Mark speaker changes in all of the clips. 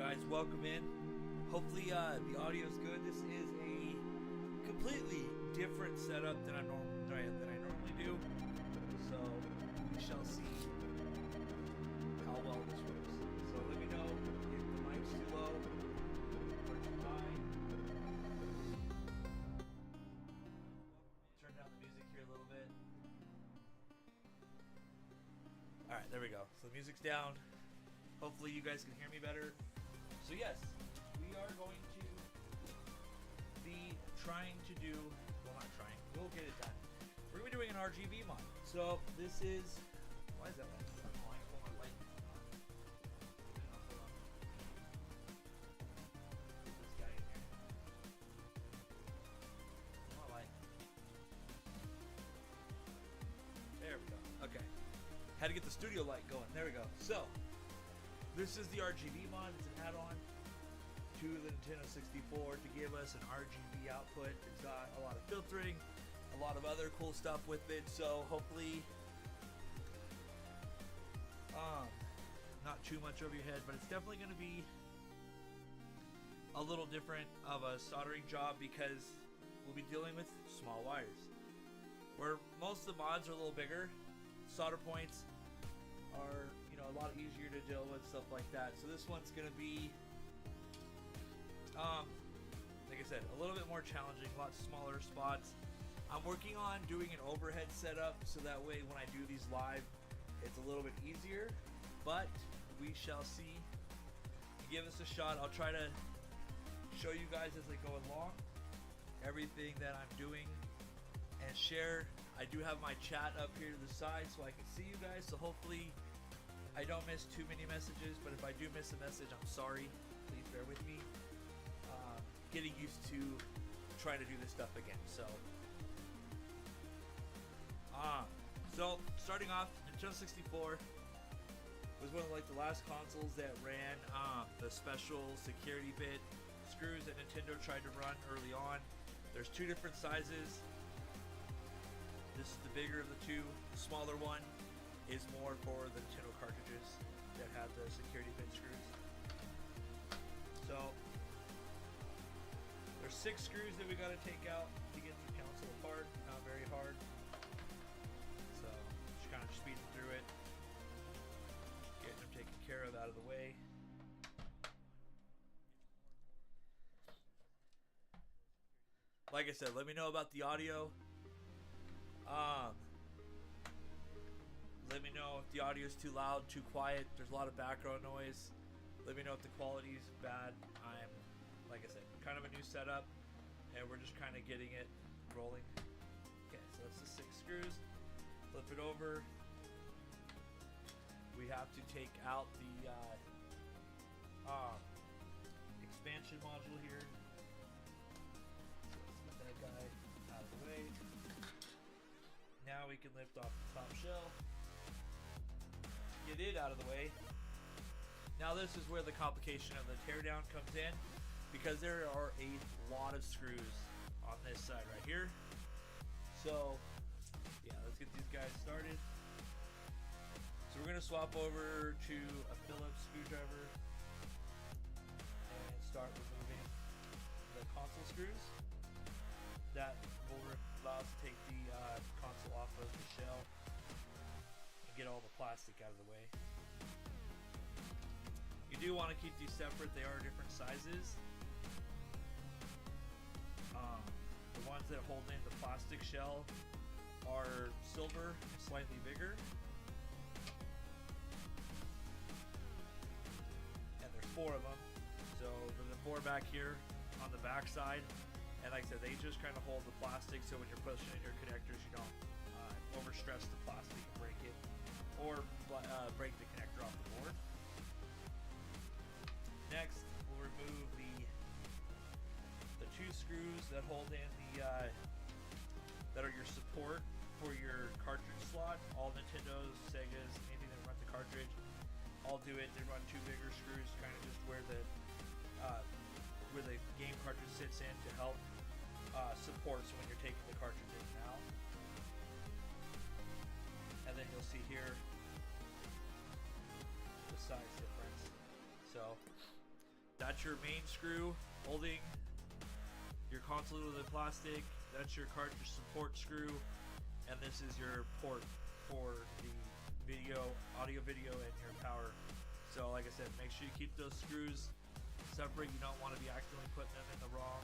Speaker 1: guys, welcome in. Hopefully the audio is good. This is a completely different setup than I normally do, so we shall see how well this works. So let me know if the mic's too low or too high. Turn down the music here a little bit. Alright, there we go. So the music's down. Hopefully you guys can hear me better. So yes, we are going to be trying to do, well, not trying, we'll get it done. We're going to be doing an RGB mod. So this is, why is that light? Oh, I pull my light. Hold on. Put this guy in here. My light. There we go. Okay. Had to get the studio light going. There we go. So this is the RGB mod. It's an add-on to the Nintendo 64 to give us an RGB output. It's got a lot of filtering, a lot of other cool stuff with it. So hopefully, not too much over your head, but it's definitely going to be a little different of a soldering job because we'll be dealing with small wires. Where most of the mods are a little bigger, solder points are, you know, a lot easier to deal with, stuff like that. So this one's gonna be like I said, a little bit more challenging, a lot smaller spots. I'm working on doing an overhead setup so that way when I do these live it's a little bit easier, but we shall see. Give us a shot. I'll try to show you guys as I go along everything that I'm doing and share. I do have my chat up here to the side so I can see you guys, so hopefully I don't miss too many messages, but if I do miss a message, I'm sorry. Please bear with me. Getting used to trying to do this stuff again. So starting off, Nintendo 64 was one of like the last consoles that ran the special security bit screws that Nintendo tried to run early on. There's two different sizes. This is the bigger of the two. The smaller one is more for the Nintendo cartridges that have the security pin screws. So there's 6 screws that we got to take out to get the console apart. Not very hard. So just kind of speeding through it, getting them taken care of out of the way. Like I said, let me know about the audio. Let me know if the audio is too loud, too quiet. There's a lot of background noise. Let me know if the quality is bad. I'm, like I said, kind of a new setup, and we're just kind of getting it rolling. Okay, so that's the 6 screws. Flip it over. We have to take out the expansion module here. So let's get that guy out of the way. Now we can lift off the top shell, get it out of the way. Now this is where the complication of the teardown comes in, because there are a lot of screws on this side right here. So yeah, let's get these guys started. So we're going to swap over to a Phillips screwdriver and start removing the console screws. That will allow us to take the console off of the shell and get all the plastic out of the way. You do want to keep these separate. They are different sizes. The ones that hold in the plastic shell are silver and slightly bigger. And there's 4 of them. So there's the 4 back here on the back side. And like I said, they just kind of hold the plastic, so when you're pushing in your connectors, you don't overstress the plastic and break it, or break the connector off the board. Next, we'll remove the 2 screws that hold in the that are your support for your cartridge slot. All Nintendos, Segas, anything that runs the cartridge, all do it. They run 2 bigger screws, kind of just where the game cartridge sits in to help support, so when you're taking the cartridge in and out. And then you'll see here the size difference. So That's your main screw holding your console to the plastic. That's your cartridge support screw, and this is your port for the audio video, and your power. So like I said, make sure you keep those screws separate. You don't want to be accidentally putting them in the wrong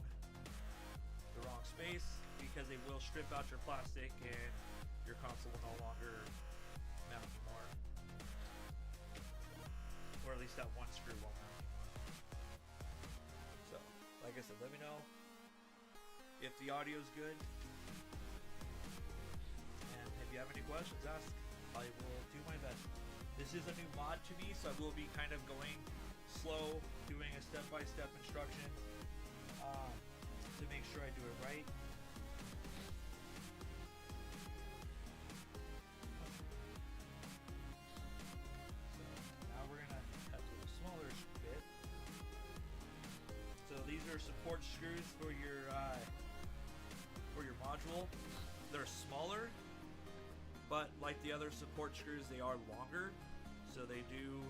Speaker 1: space, because they will strip out your plastic and your console will no longer mount anymore. Or at least that one screw won't mount anymore. So, like I said, let me know if the audio is good. And if you have any questions, ask. I will do my best. This is a new mod to me, so I will be kind of going slow, doing a step-by-step instruction to make sure I do it right. So now we're gonna cut to a smaller bit. So these are support screws for your module. They're smaller, but like the other support screws, they are longer, so they do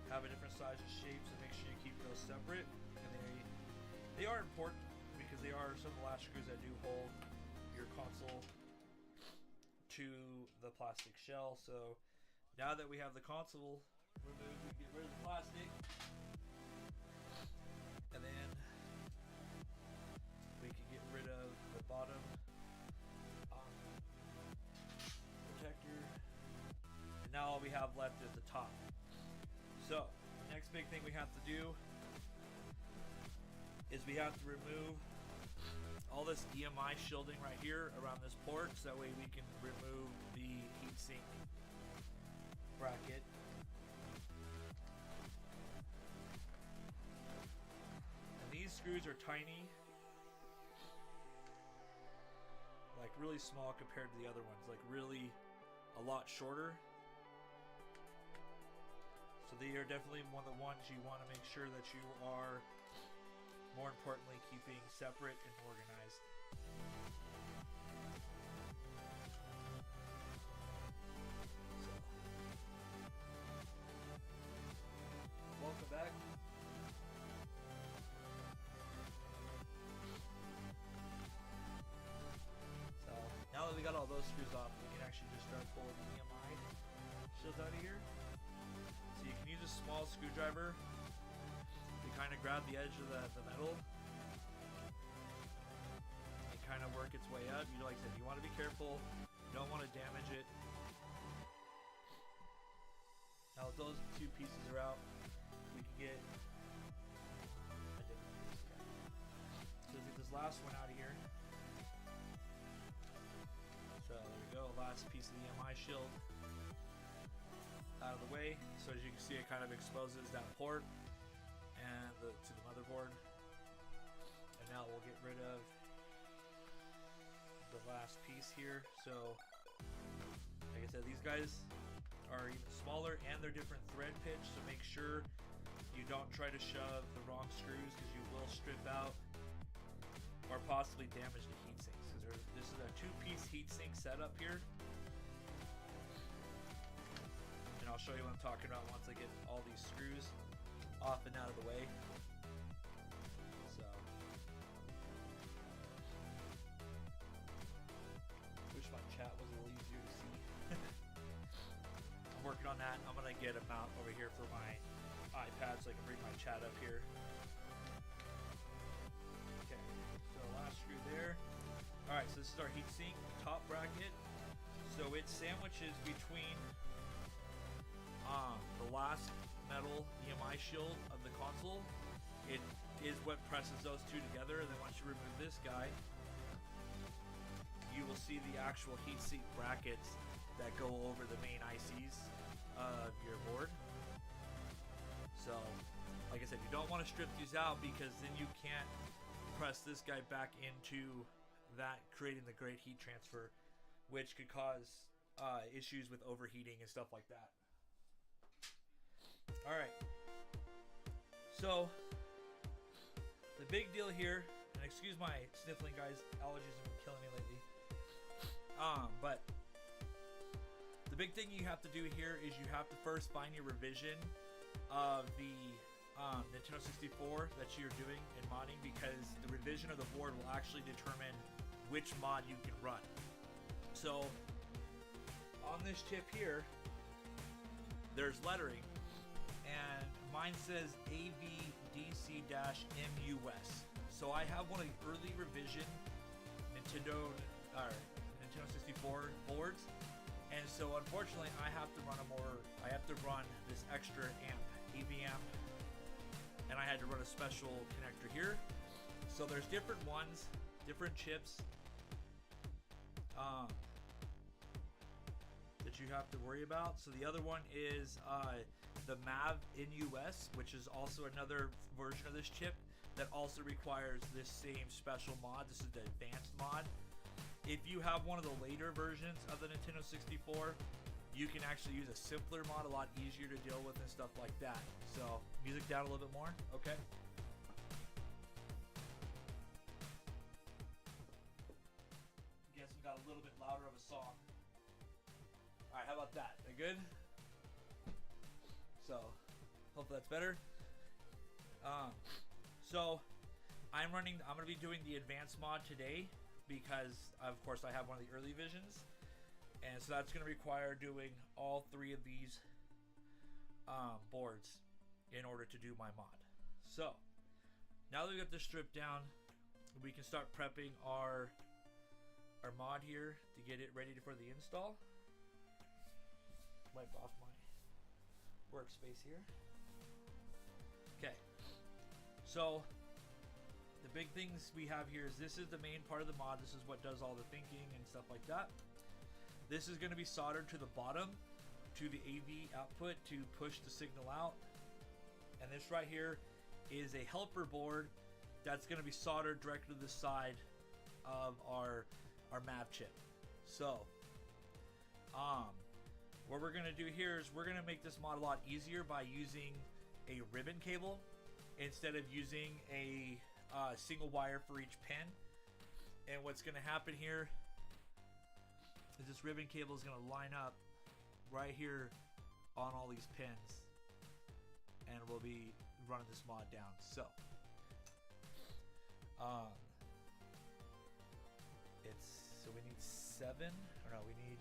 Speaker 1: have a different size and shape, so make sure you keep those separate. And they are important because they are some of the last screws that do hold your console to the plastic shell. So now that we have the console removed, we get rid of the plastic, and then we can get rid of the bottom protector, and now all we have left is the top. So the next big thing we have to do is we have to remove all this EMI shielding right here around this port, so that way we can remove the heatsink bracket. And these screws are tiny, like really small compared to the other ones, like really a lot shorter. So they are definitely one of the ones you want to make sure that you are, more importantly, keeping separate and organized. So, welcome back. So now that we got all those screws off, we can actually just start pulling the EMI shields out of here. So you can use a small screwdriver to kind of grab the edge of the metal and kind of work its way up. You, like I said, you want to be careful. You don't want to damage it. Now with those two pieces are out, we can get a different piece. So let's get this last one out of here. So there we go, last piece of the EMI shield out of the way. So as you can see, it kind of exposes that port and to the motherboard. And now we'll get rid of the last piece here. So like I said, these guys are even smaller and they're different thread pitch, so make sure you don't try to shove the wrong screws, because you will strip out or possibly damage the heat sinks. This is a 2-piece heatsink setup here. And I'll show you what I'm talking about once I get all these screws off and out of the way. So, wish my chat was a little easier to see. I'm working on that. I'm gonna get a mount over here for my iPad so I can bring my chat up here. Okay, so last screw there. Alright, so this is our heatsink top bracket. So it sandwiches between the last metal EMI shield of the console. It is what presses those two together, and then once you remove this guy, you will see the actual heatsink brackets that go over the main ICs of your board. So, like I said, you don't want to strip these out, because then you can't press this guy back into that, creating the great heat transfer, which could cause issues with overheating and stuff like that. Alright, so the big deal here, and excuse my sniffling guys, allergies have been killing me lately, but the big thing you have to do here is you have to first find your revision of the Nintendo 64 that you're doing in modding, because the revision of the board will actually determine which mod you can run. So on this chip here, there's lettering, and mine says AVDC-MUS. So I have one of the early revision Nintendo 64 boards, and so unfortunately I have to run this extra amp, AV amp, and I had to run a special connector here. So there's different ones, different chips that you have to worry about. So the other one is the MAV NUS, which is also another version of this chip that also requires this same special mod. This is the advanced mod. If you have one of the later versions of the Nintendo 64, you can actually use a simpler mod, a lot easier to deal with and stuff like that. So, music down a little bit more, okay? Guess we got a little bit louder of a song. Alright, how about that? Are good? So, hopefully that's better. So, I'm going to be doing the advanced mod today because, of course, I have one of the early visions. And so that's going to require doing all three of these boards in order to do my mod. So, now that we got this stripped down, we can start prepping our mod here to get it ready for the install. Wipe off my workspace here. Okay. So, the big things we have here is this is the main part of the mod. This is what does all the thinking and stuff like that. This is going to be soldered to the bottom to the AV output to push the signal out. And this right here is a helper board that's going to be soldered directly to the side of our MAV chip. So, what we're going to do here is we're going to make this mod a lot easier by using a ribbon cable instead of using a single wire for each pin. And what's going to happen here is this ribbon cable is going to line up right here on all these pins, and we'll be running this mod down. So we need 7, or no, we need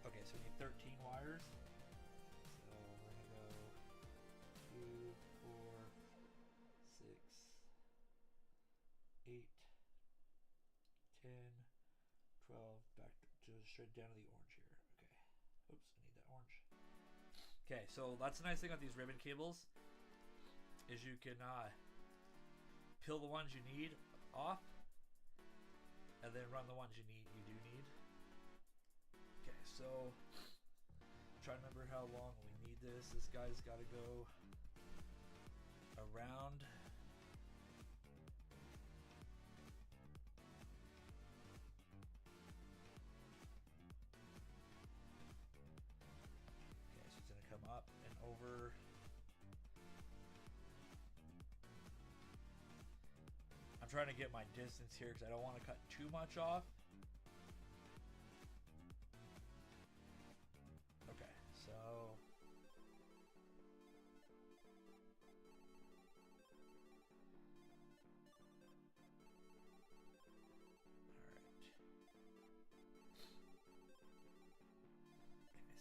Speaker 1: okay, so we need 13 wires. So we're gonna go 2, 4, 6, 8, 10, 12, back to straight down to the orange here. Okay. Oops, I need that orange. Okay, so that's the nice thing about these ribbon cables is you can peel the ones you need off and then run the ones you do need. Okay, so try to remember how long we need this. This guy's got to go around. Okay, so it's going to come up and over. I'm trying to get my distance here because I don't want to cut too much off. Okay, so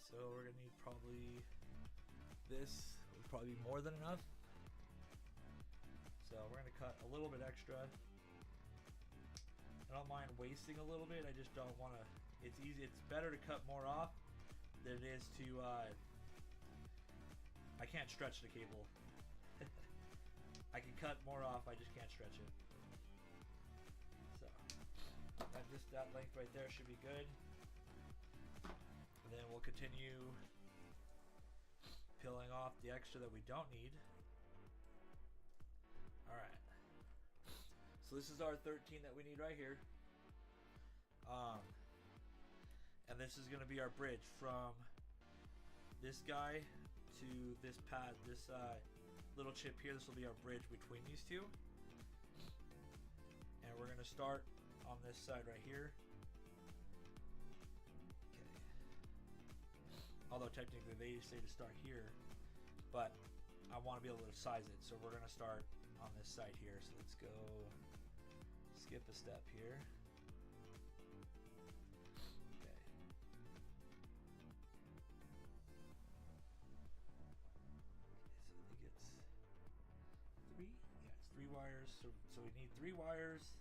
Speaker 1: so we're gonna need probably this would probably be more than enough. So we're gonna cut a little bit extra. I don't mind wasting a little bit. I just don't want to. It's easy. It's better to cut more off than it is to. I can't stretch the cable. I can cut more off. I just can't stretch it. So that length right there should be good. And then we'll continue peeling off the extra that we don't need. Alright. So this is our 13 that we need right here. And this is going to be our bridge from this guy to this pad, this little chip here. This will be our bridge between these two. And we're going to start on this side right here. Okay. Although technically they say to start here, but I want to be able to size it. So we're going to start on this side here. So let's go skip a step here. Okay. So I think it's 3. Yeah, it's 3 wires. So we need 3 wires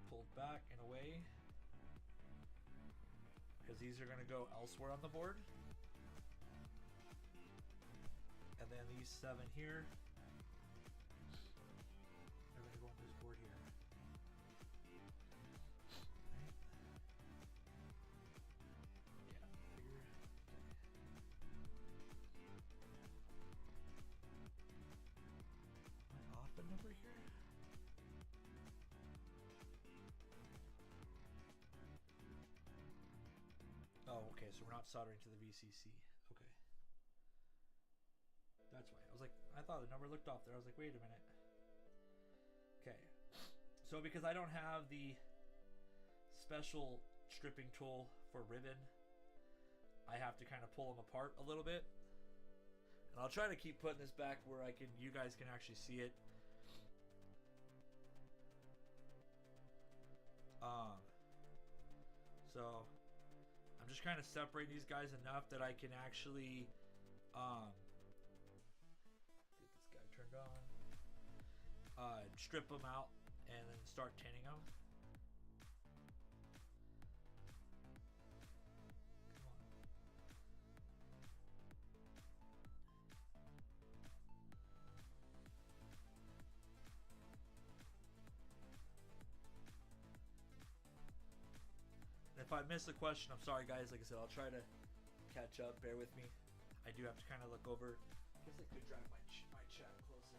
Speaker 1: pulled back and away, because these are going to go elsewhere on the board. And then these 7 here, they're going to go on this board here. Right. Yeah, bigger. Okay. Am I off a number here? Oh, okay, so we're not soldering to the VCC. Okay. That's why. I was like, I thought the number looked off there. I was like, wait a minute. Okay. So because I don't have the special stripping tool for ribbon, I have to kind of pull them apart a little bit. And I'll try to keep putting this back where you guys can actually see it. So I'm just kind of separating these guys enough that I can actually get this guy turned on, strip them out, and then start tinning them. Come on. And if I miss a question, I'm sorry guys. Like I said, I'll try to catch up. Bear with me. I do have to kind of look over. I guess I could drive my chat closer.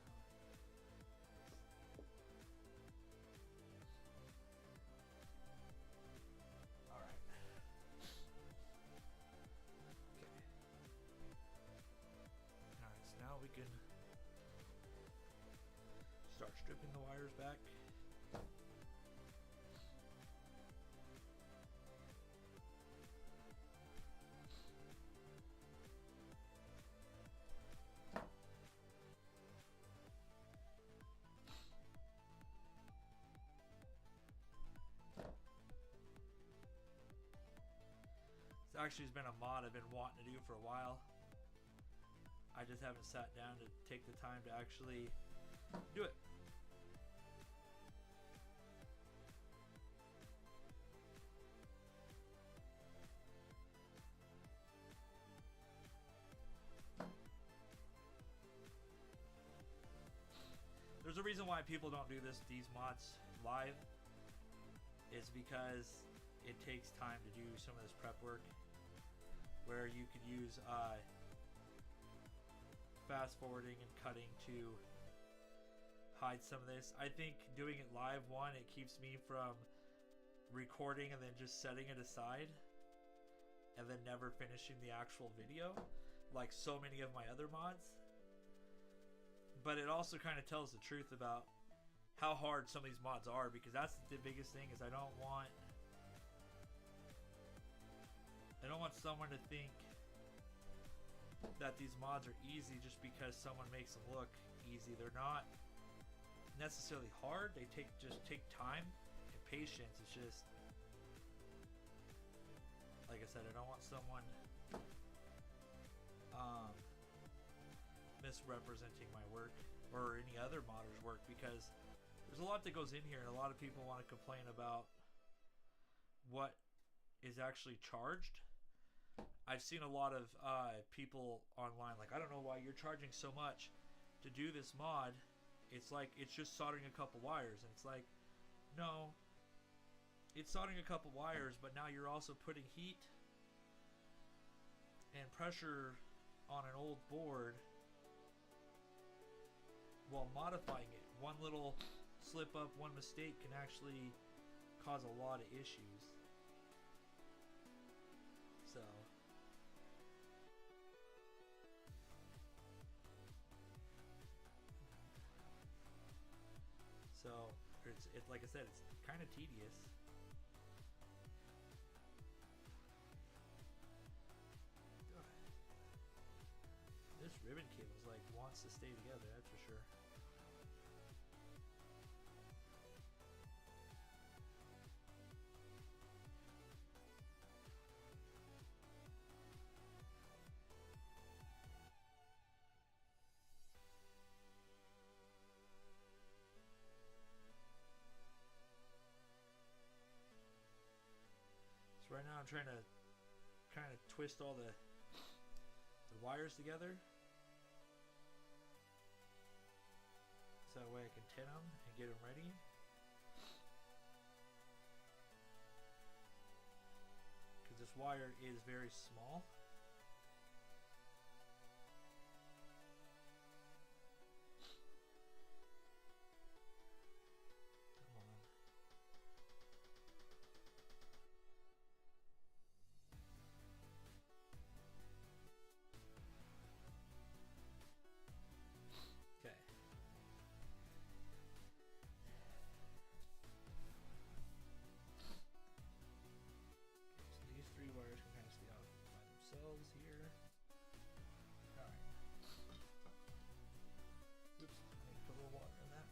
Speaker 1: All right. Okay. All right. So now we can start stripping the wires back. Actually has been a mod I've been wanting to do for a while. I just haven't sat down to take the time to actually do it. There's a reason why people don't do these mods live. Is because it takes time to do some of this prep work, where you could use fast forwarding and cutting to hide some of this. I think doing it live, one, it keeps me from recording and then just setting it aside and then never finishing the actual video like so many of my other mods. But it also kind of tells the truth about how hard some of these mods are, because that's the biggest thing. Is I don't want someone to think that these mods are easy just because someone makes them look easy. They're not necessarily hard. They just take time and patience. It's just, like I said, I don't want someone misrepresenting my work or any other modder's work, because there's a lot that goes in here, and a lot of people want to complain about what is actually charged. I've seen a lot of people online like, I don't know why you're charging so much to do this mod. It's like, it's just soldering a couple wires. And it's like, no, it's soldering a couple wires, but now you're also putting heat and pressure on an old board while modifying it. One little slip up, one mistake can actually cause a lot of issues. So it's like I said, it's kind of tedious. ribbon cable's like wants to stay together, that's for sure. So right now I'm trying to kind of twist all the wires together, so that way I can tin them and get them ready. Because this wire is very small. Here. Alright. Oops, I need to put a little water in that.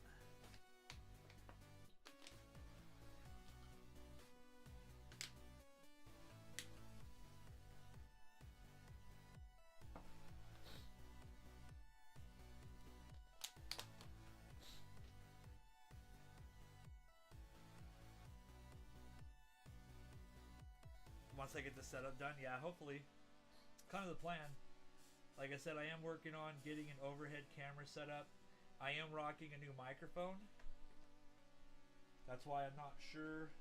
Speaker 1: Once I get the setup done, yeah, hopefully. Kind of the plan. Like I said, I am working on getting an overhead camera set up. I am rocking a new microphone. That's why I'm not sure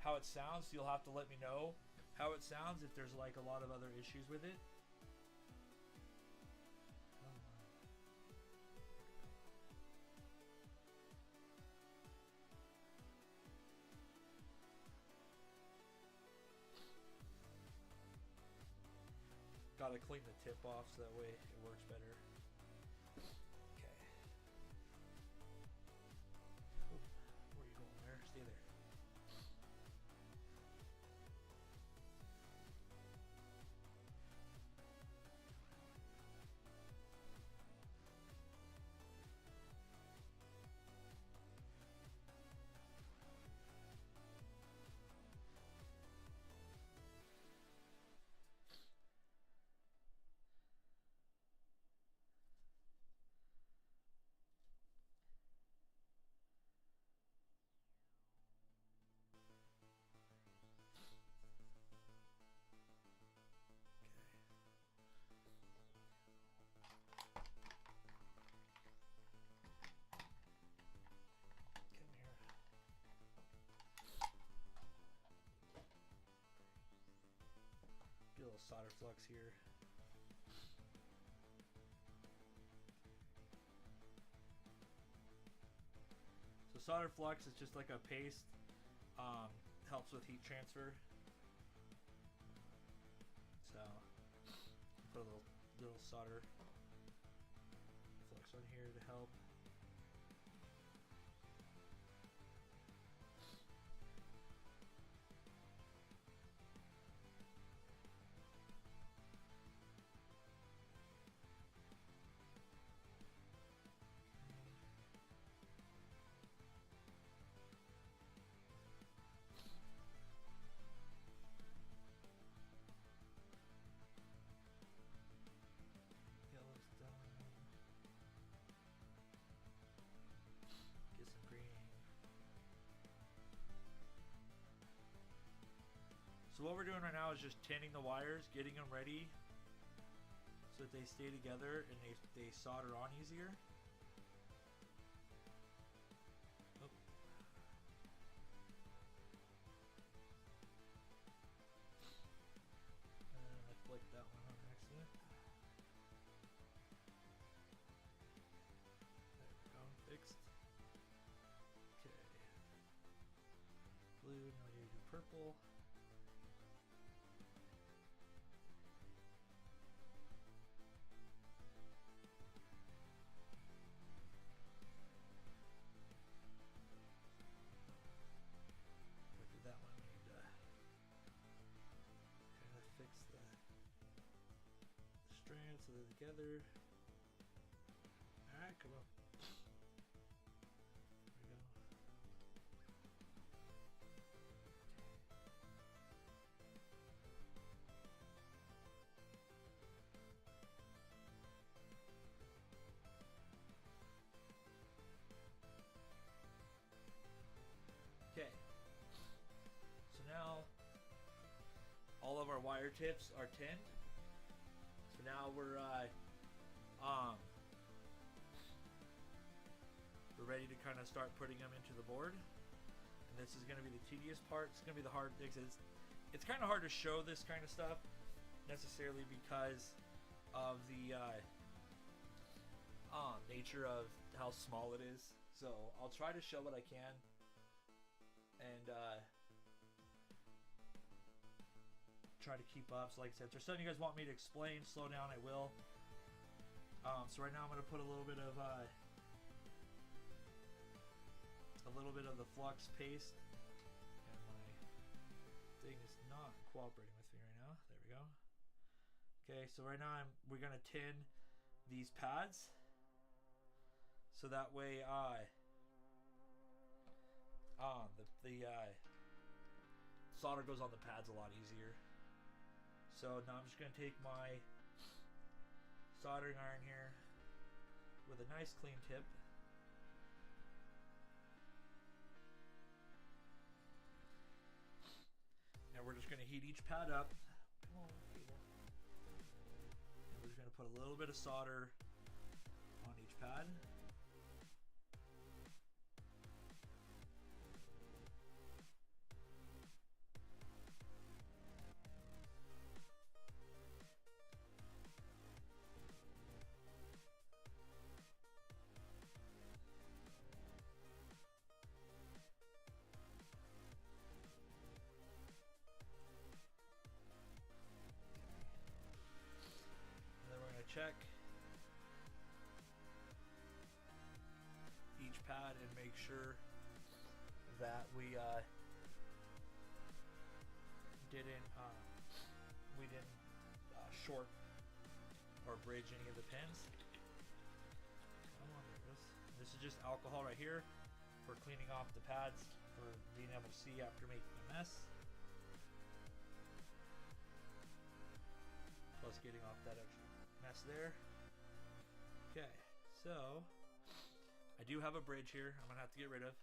Speaker 1: how it sounds. So you'll have to let me know how it sounds if there's like a lot of other issues with it. Gotta clean the tip off so that way it works better. Okay. Oop, where are you going there? Stay there. Get a little solder flux here. So solder flux is just like a paste. Helps with heat transfer. So put a little solder flux on here to help. So what we're doing right now is just tinning the wires, getting them ready so that they stay together and they solder on easier. Oh. And I flicked that one on accident. There we go, fixed. Okay. Blue, now you do purple. So that together. Alright, come on. There we go. Okay. So now all of our wire tips are tinned. So now we're ready to kind of start putting them into the board. And this is going to be the tedious part. It's going to be the hard things. It's kind of hard to show this kind of stuff necessarily because of the nature of how small it is. So I'll try to show what I can. And try to keep up. So like I said, if there's something you guys want me to explain, slow down, I will. So right now I'm going to put a little bit of the flux paste, and my thing is not cooperating with me right now. There we go. Okay, so right now we're going to tin these pads, so that way the solder goes on the pads a lot easier. So now I'm just going to take my soldering iron here with a nice clean tip. And we're just going to heat each pad up. Come on, cable. And we're just going to put a little bit of solder on each pad. Check each pad and make sure that we didn't short or bridge any of the pins. Come on, there it is. This is just alcohol right here for cleaning off the pads, for being able to see after making a mess, plus getting off that extra mess there. Okay, so I do have a bridge here I'm gonna have to get rid of.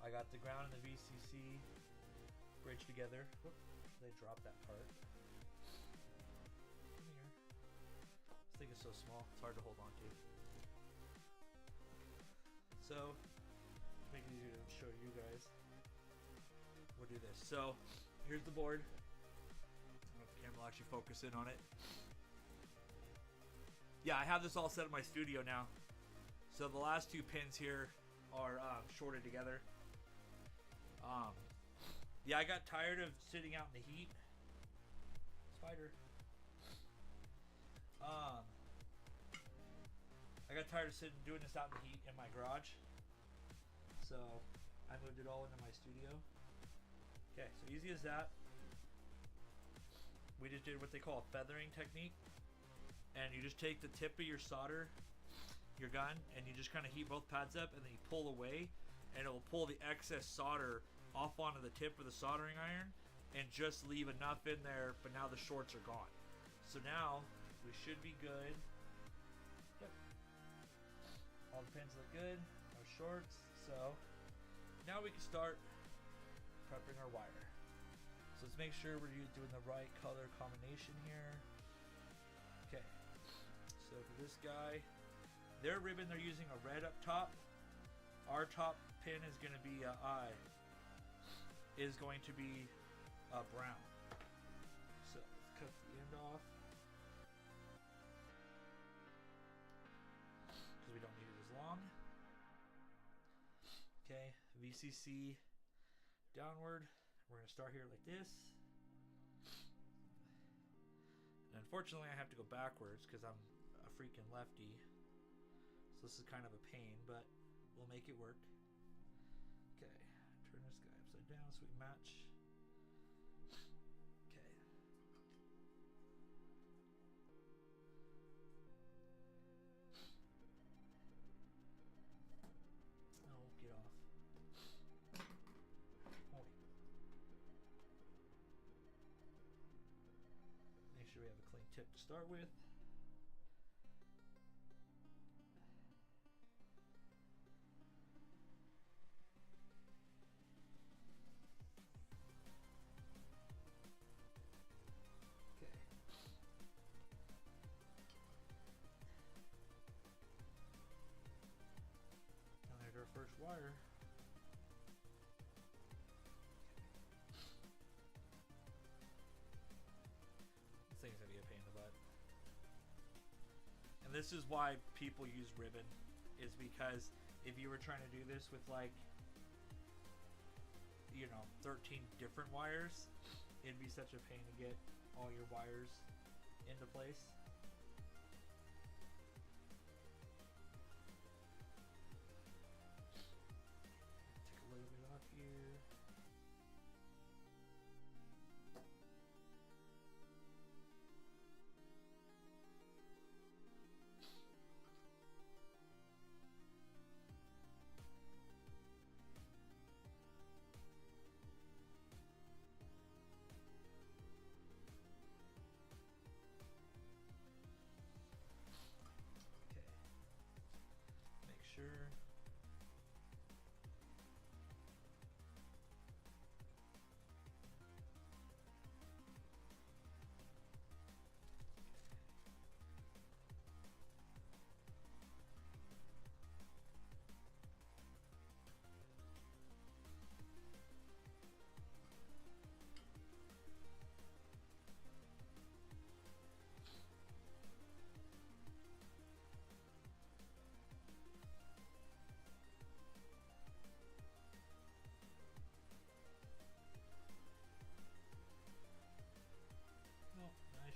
Speaker 1: I got the ground and the VCC bridge together. Whoop, they dropped that part. Come here. This thing is so small, it's hard to hold on to. So, to make it easier to show you guys, we'll do this. So, here's the board. Camera will actually focus in on it. Yeah, I have this all set in my studio now. So the last two pins here are shorted together. Yeah, I got tired of sitting out in the heat. Spider. I got tired of doing this out in the heat in my garage. So I moved it all into my studio. Okay, so easy as that. We just did what they call a feathering technique, and you just take the tip of your solder, your gun, and you just kind of heat both pads up, and then you pull away, and it will pull the excess solder off onto the tip of the soldering iron and just leave enough in there, but now the shorts are gone. So now we should be good. Yep. All the pins look good, no shorts. So now we can start prepping our wire. So let's make sure we're doing the right color combination here. Okay, so for this guy, their ribbon, they're using a red up top. Our top pin is going to be brown. So let's cut the end off because we don't need it as long. Okay, VCC downward. We're going to start here like this. And unfortunately, I have to go backwards because I'm a freaking lefty. So this is kind of a pain, but we'll make it work. Okay, turn this guy upside down so we match. Okay. tip to start with. Okay. Now there's our first wire. This thing's gonna be a pain in the butt. And this is why people use ribbon, is because if you were trying to do this with like, you know, 13 different wires, it'd be such a pain to get all your wires into place. Take a little bit off here. Sure.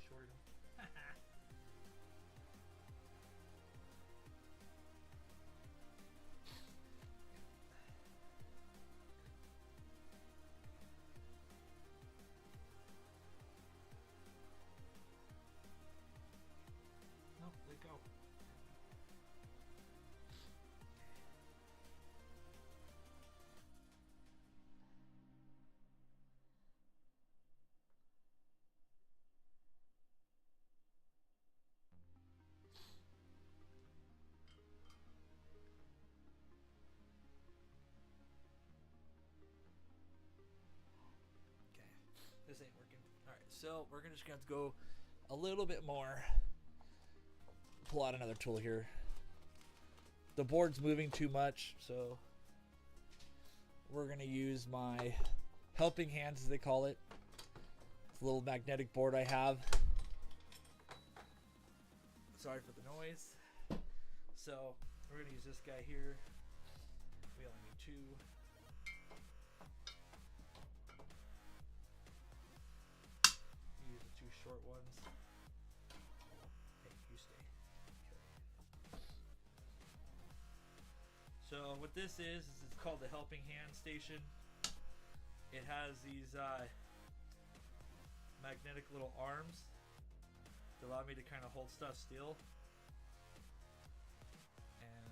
Speaker 1: Short. Nope, let go. This ain't working. Alright, so we're just gonna have to go a little bit more. Pull out another tool here. The board's moving too much, so we're gonna use my helping hands, as they call it. It's a little magnetic board I have. Sorry for the noise. So we're gonna use this guy here. We only need two. Use the two short ones. Hey, you stay. Okay. So what this is it's called the helping hand station. It has these magnetic little arms that allow me to kind of hold stuff still. And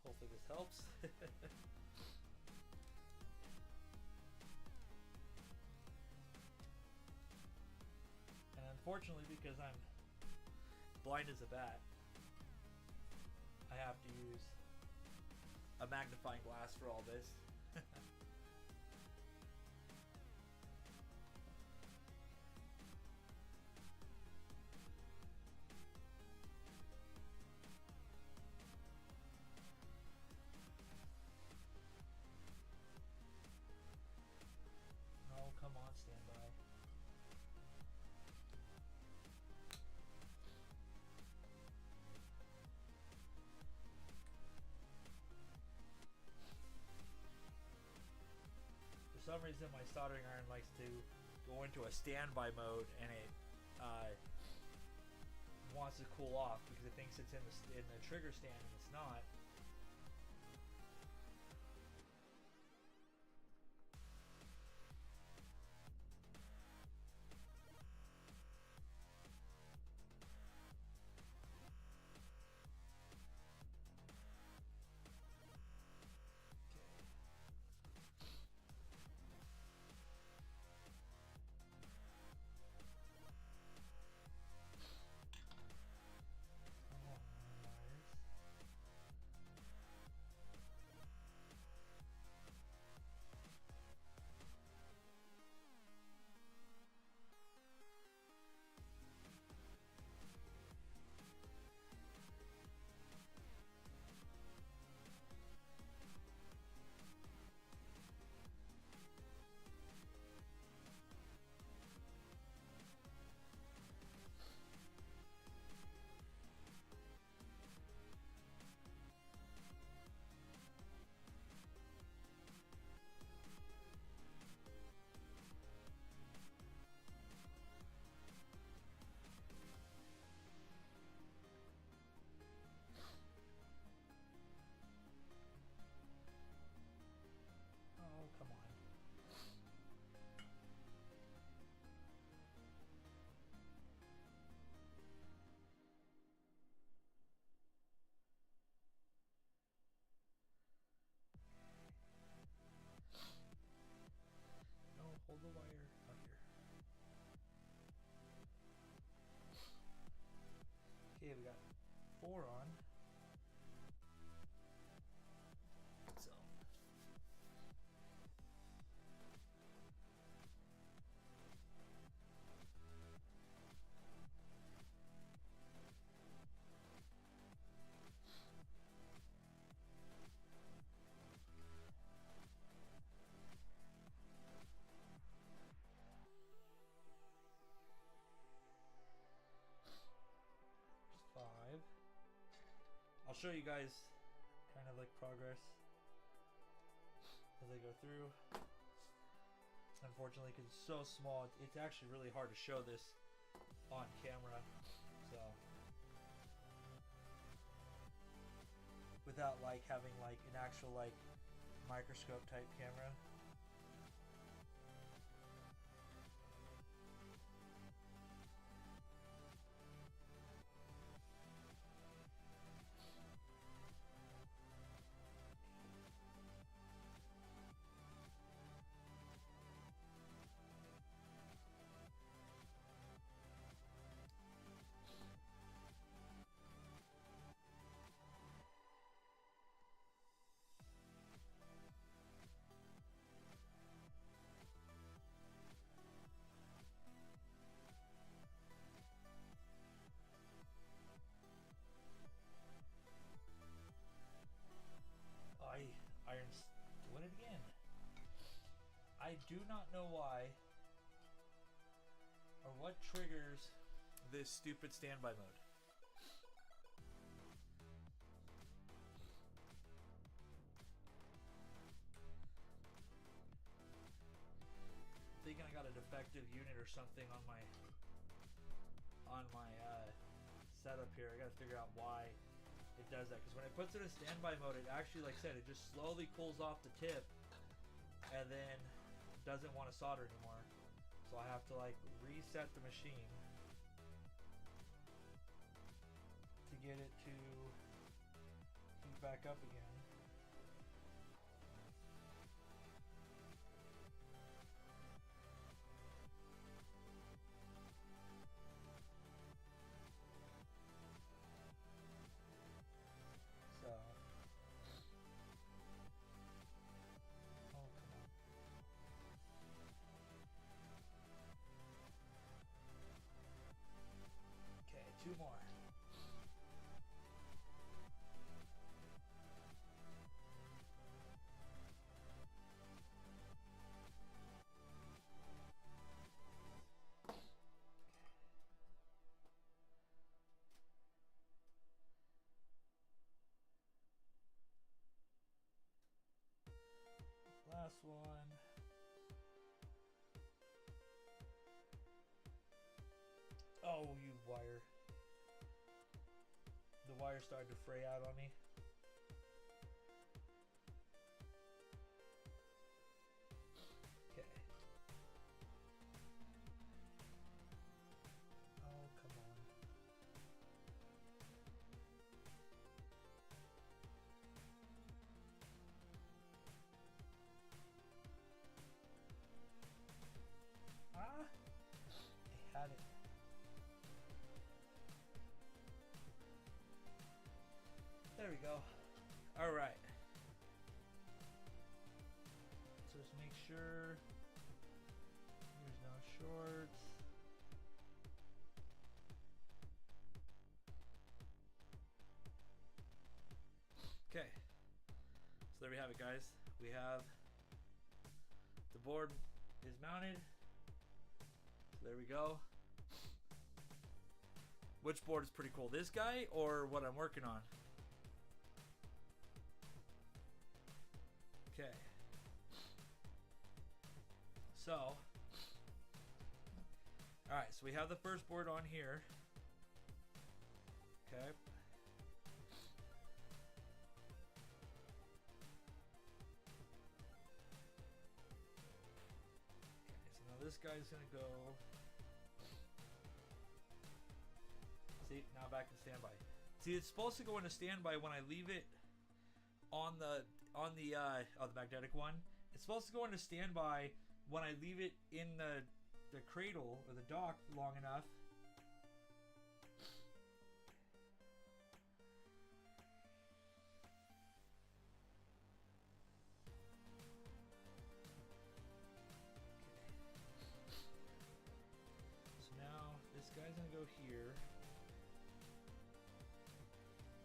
Speaker 1: hopefully this helps. And unfortunately, because I'm blind as a bat, I have to use a magnifying glass for all this. Oh, come on, stand by. For some reason, my soldering iron likes to go into a standby mode, and it wants to cool off because it thinks it's in the trigger stand, and it's not. N64 on. So. I'll show you guys kind of like progress as I go through. Unfortunately, because it's so small, it's actually really hard to show this on camera. So without like having like an actual like microscope type camera. Iron's doing it again. I do not know why or what triggers this stupid standby mode. Thinking I got a defective unit or something on my setup here. I gotta figure out why it does that, because when it puts it in standby mode, it actually, like I said, it just slowly cools off the tip and then doesn't want to solder anymore. So I have to like reset the machine to get it to heat back up again. Two more. Last one. Oh, you wire. The wire started to fray out on me. Okay. Oh, come on. Ah! I had it. There we go. All right. So just make sure there's no shorts. Okay. So there we have it, guys. We have the board is mounted. So there we go. Which board is pretty cool? This guy or what I'm working on? Okay. So, all right, so we have the first board on here. Okay. Okay, so now this guy's gonna go. See, now back in standby. See, it's supposed to go into standby when I leave it on the magnetic one. It's supposed to go into standby when I leave it in the cradle or the dock long enough go here.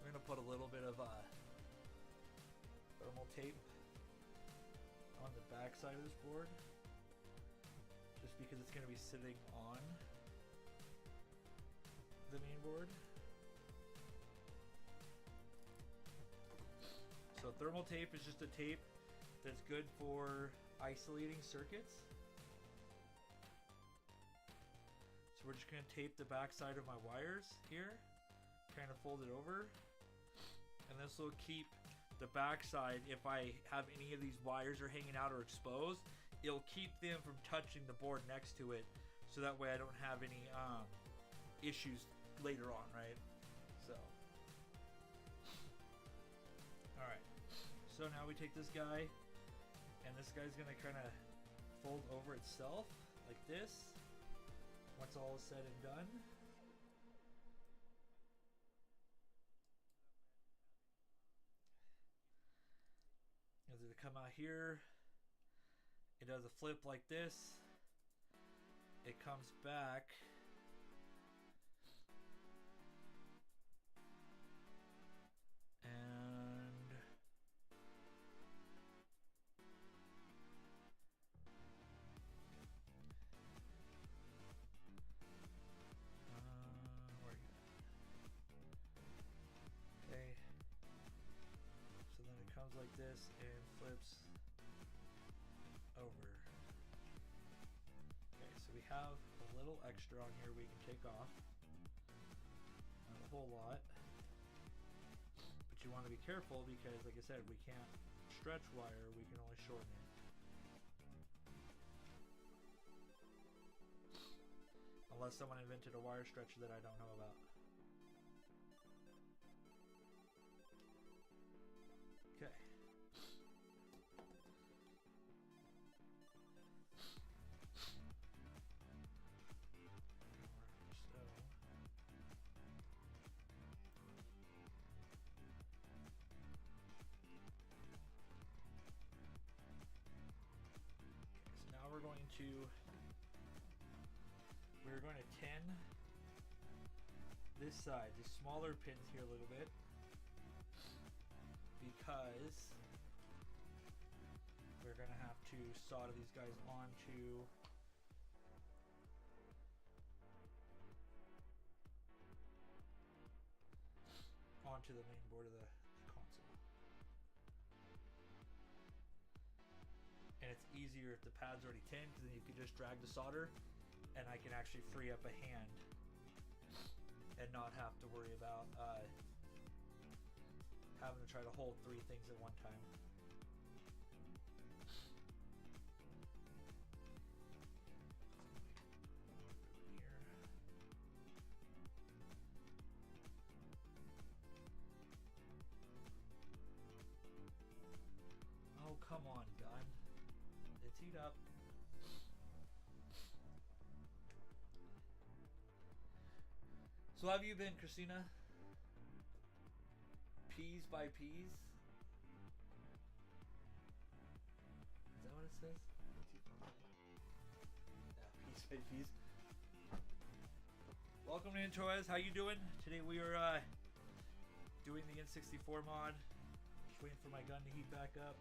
Speaker 1: We're gonna put a little bit of thermal tape on the back side of this board, just because it's gonna be sitting on the main board. So thermal tape is just a tape that's good for isolating circuits. So we're just going to tape the back side of my wires here, kind of fold it over, and this will keep the back side, if I have any of these wires are hanging out or exposed, it'll keep them from touching the board next to it, so that way I don't have any issues later on, right? So, alright, so now we take this guy, and this guy's going to kind of fold over itself like this. Once all is said and done, as it come out here, it does a flip like this. It comes back, and like this and flips over. Okay, so we have a little extra on here we can take off. Not a whole lot. But you want to be careful because, like I said, we can't stretch wire, we can only shorten it. Unless someone invented a wire stretcher that I don't know about. Okay. We're going to tin this side, the smaller pins here a little bit, because we're going to have to solder these guys onto the main board of the console. And it's easier if the pad's already tinned, because then you can just drag the solder and I can actually free up a hand and not have to worry about having to try to hold 3 things at one time. Oh, come on, gun. It's heat up. So how have you been, Christina? Peas by peas? Is that what it says? Yeah, peas by peas. Welcome to Introez. How you doing? Today we are doing the N64 mod. Just waiting for my gun to heat back up.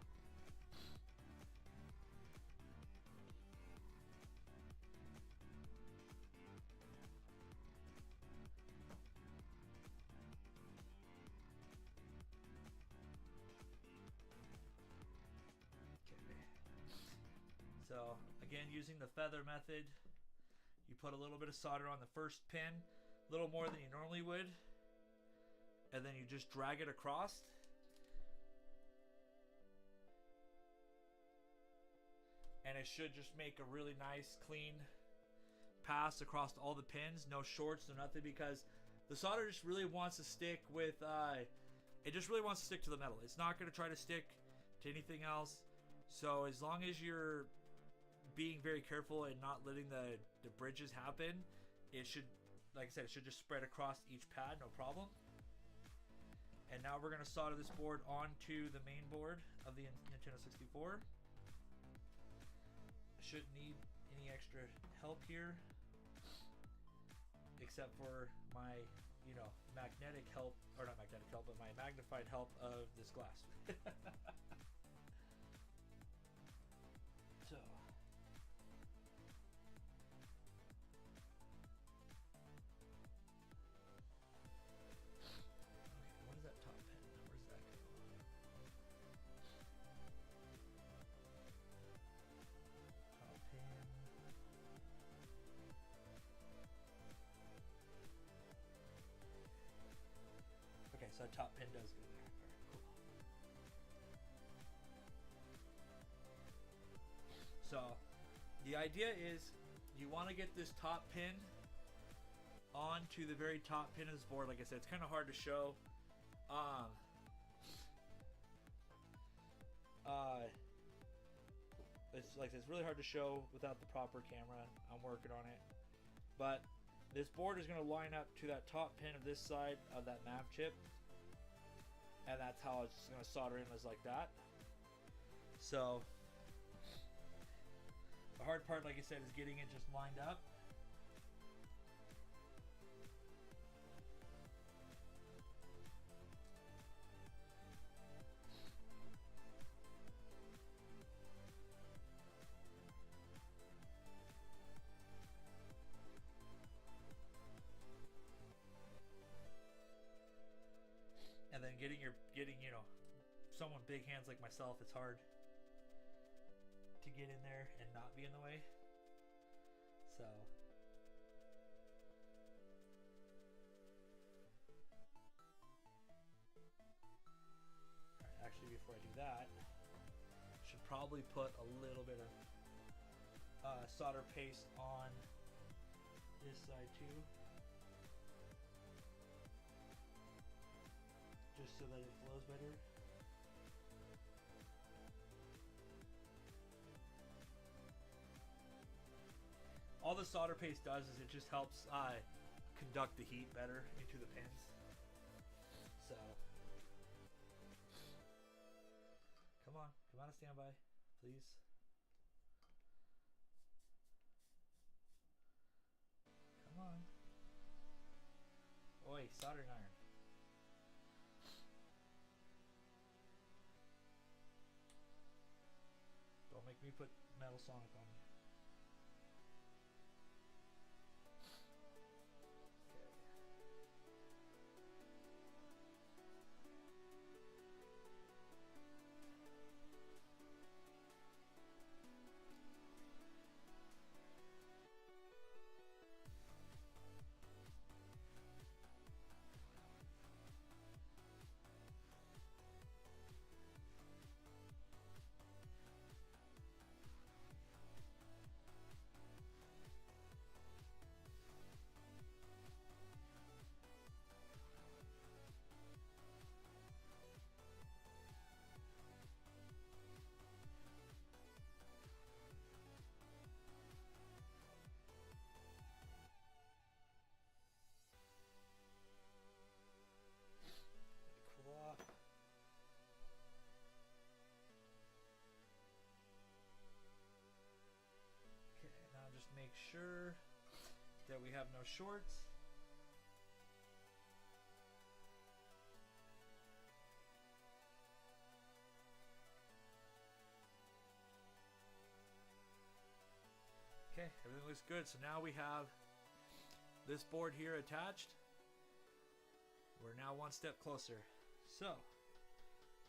Speaker 1: So again, using the feather method, you put a little bit of solder on the first pin, a little more than you normally would, and then you just drag it across. And it should just make a really nice, clean pass across all the pins. No shorts, no nothing, because the solder just really wants to stick with, it just really wants to stick to the metal. It's not going to try to stick to anything else. So as long as you're being very careful and not letting the bridges happen, it should, like I said, it should just spread across each pad, no problem. And now we're going to solder this board onto the main board of the Nintendo 64. Shouldn't need any extra help here. except for my, you know, magnetic help, or not magnetic help, but my magnified help of this glass. So. What is that top pin? Where's that go? Top pin. Okay, so that top pin does go there. Alright, cool. So, the idea is you want to get this top pin onto the very top pin of this board. Like I said, it's kind of hard to show. It's like it's really hard to show without the proper camera. I'm working on it, but this board is going to line up to that top pin of this side of that nav chip, and that's how it's going to solder in, as like that. So the hard part, like I said, is getting it just lined up. And then getting you know, someone big hands like myself, it's hard to get in there and not be in the way. So alright, actually before I do that, I should probably put a little bit of solder paste on this side too, just so that it flows better. All the solder paste does is it just helps conduct the heat better into the pins. So, come on to standby, please. Come on. Oi, soldering iron. Don't make me put Metal Sonic on you. Okay, now just make sure that we have no shorts. Okay, everything looks good. So now we have this board here attached. We're now one step closer. So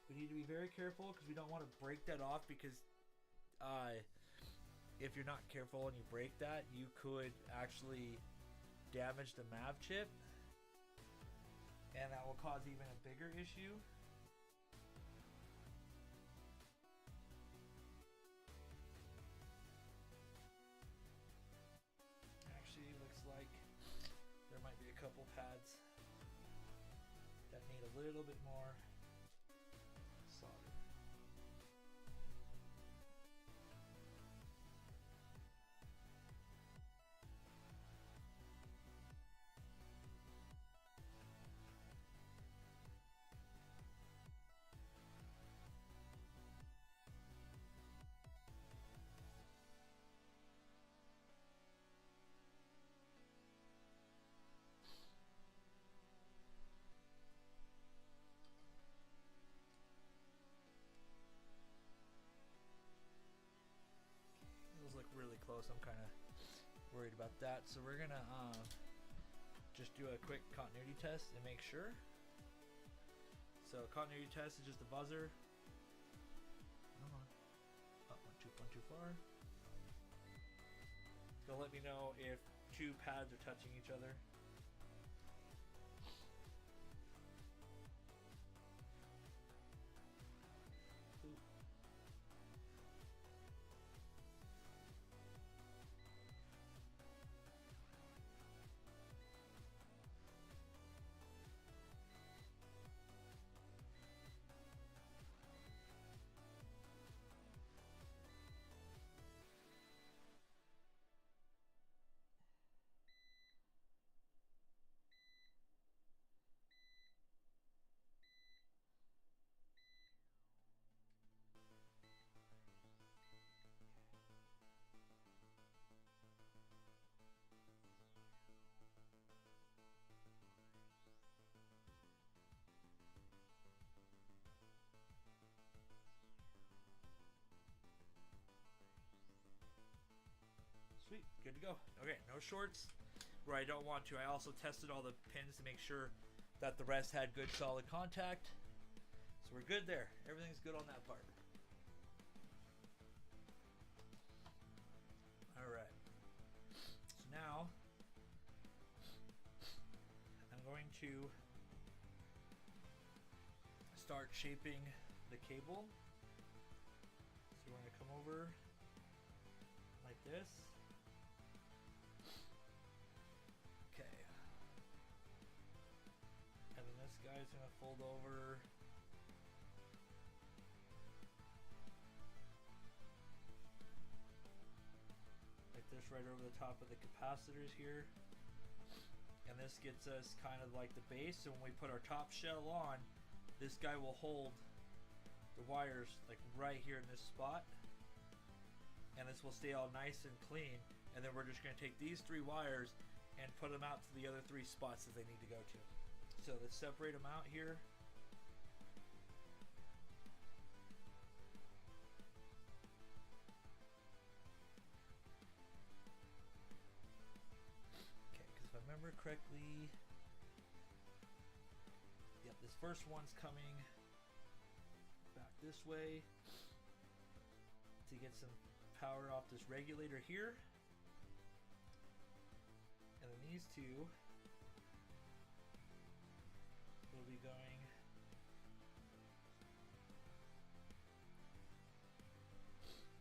Speaker 1: we need to be very careful because we don't want to break that off, because if you're not careful and you break that, you could actually damage the MAV chip, and that will cause even a bigger issue. Actually, looks like there might be a couple pads that need a little bit more solder. close. I'm kind of worried about that. So we're gonna just do a quick continuity test and make sure. So continuity test is just a buzzer. Come on. Oh, one too far. It's gonna let me know if two pads are touching each other. Sweet, good to go. Okay, no shorts where I don't want to. I also tested all the pins to make sure that the rest had good solid contact. So we're good there. Everything's good on that part. Alright. So now I'm going to start shaping the cable. So we're going to come over like this. Guy's gonna fold over like this right over the top of the capacitors here, and this gets us kind of like the base. So when we put our top shell on, this guy will hold the wires like right here in this spot, and this will stay all nice and clean. And then we're just gonna take these three wires and put them out to the other three spots that they need to go to. So let's separate them out here. Okay, because if I remember correctly, yep, this first one's coming back this way to get some power off this regulator here. And then these two will be going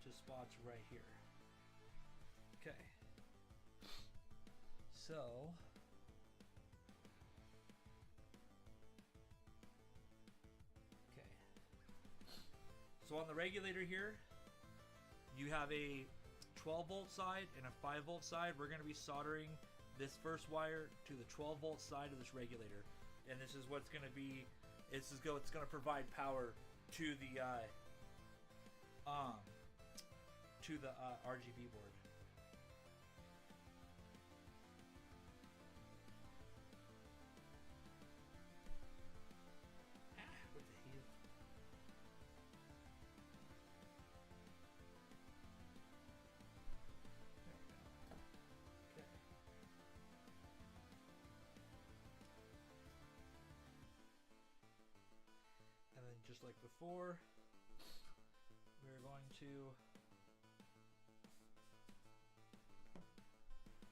Speaker 1: to spots right here. Okay. So okay. So on the regulator here, you have a 12-volt side and a 5-volt side. We're going to be soldering this first wire to the 12-volt side of this regulator. And this is what's going to be, it's going to provide power to the RGB board. What the hell? Okay. And then just like before, we're going to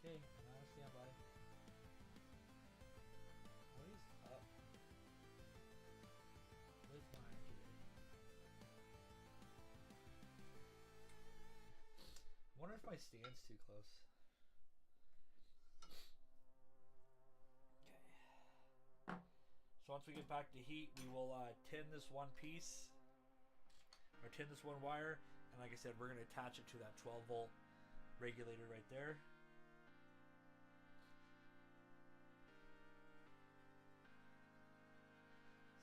Speaker 1: okay, now stand by. What is up with mine today? I wonder if my stand's too close. Okay. So once we get back to heat, we will tin this one piece, or tin this one wire, and like I said, we're going to attach it to that 12-volt regulator right there.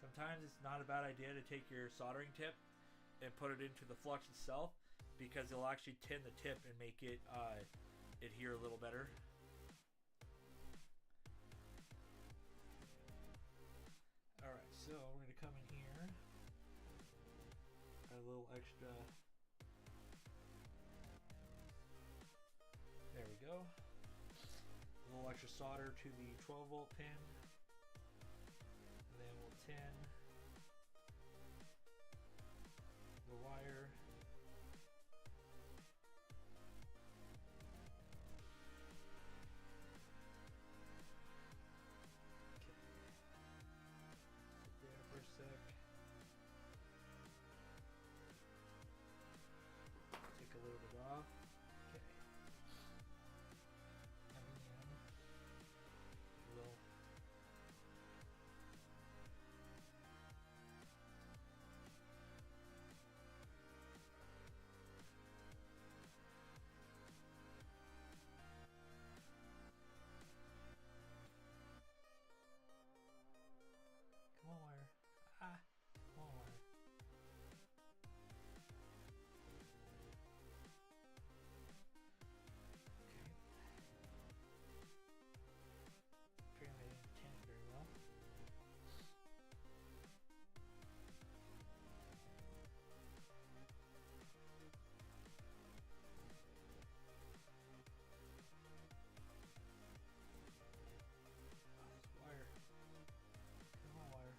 Speaker 1: Sometimes it's not a bad idea to take your soldering tip and put it into the flux itself, because it'll actually tin the tip and make it adhere a little better. Alright, so we're going to come in here, add a little extra go. A little extra solder to the 12-volt pin. And then we'll tin the wire. Okay. Sit there for a sec. Take a little bit off. Okay. And then we'll come on, wire. Ah, come on, wire. Okay. Apparently I didn't tin it very well. Oh, this wire. Come on, wire.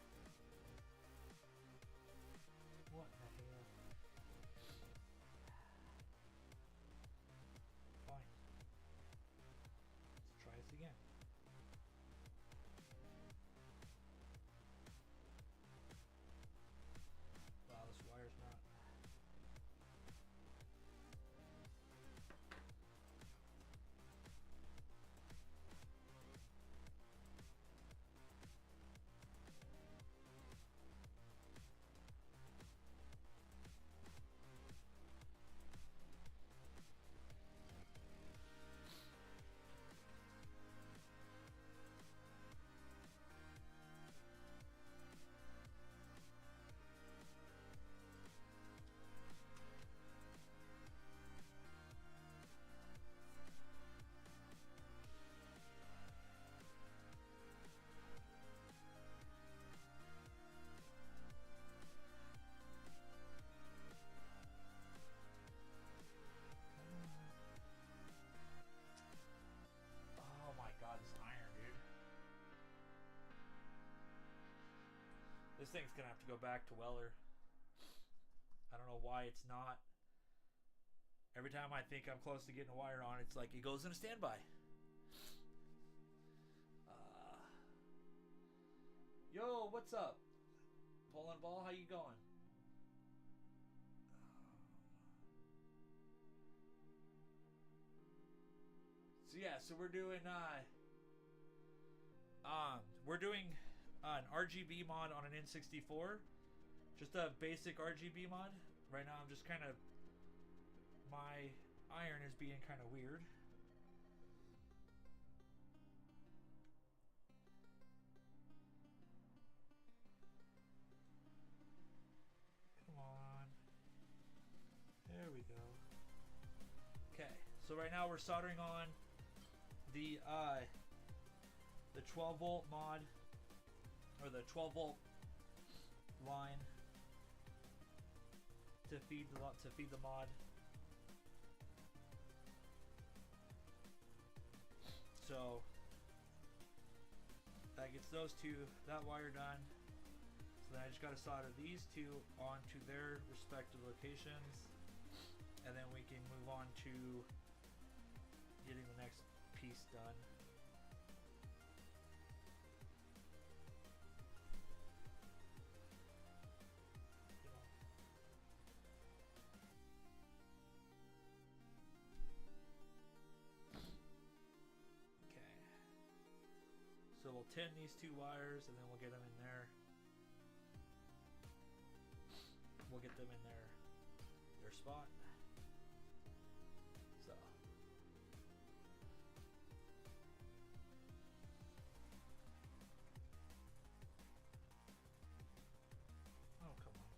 Speaker 1: What the hell? Fine. Let's try this again. Wow, this wire's not. Oh my god, this iron, dude. This thing's gonna have to go back to Weller. I don't know why it's not. Every time I think I'm close to getting a wire on, it's like it goes into standby. Yo, what's up? Pulling ball, how you going? So yeah, so we're doing an RGB mod on an N64. Just a basic RGB mod. Right now I'm just kind of, my iron is being kind of weird. Come on. There we go. Okay, so right now we're soldering on the 12 volt mod, or the 12 volt line to feed the mod. So that gets that wire done. So then I just got to solder these two onto their respective locations, and then we can move on to getting the next piece done. Okay. So we'll tin these two wires and then we'll get them in there. We'll get them in their spot. So oh, come on.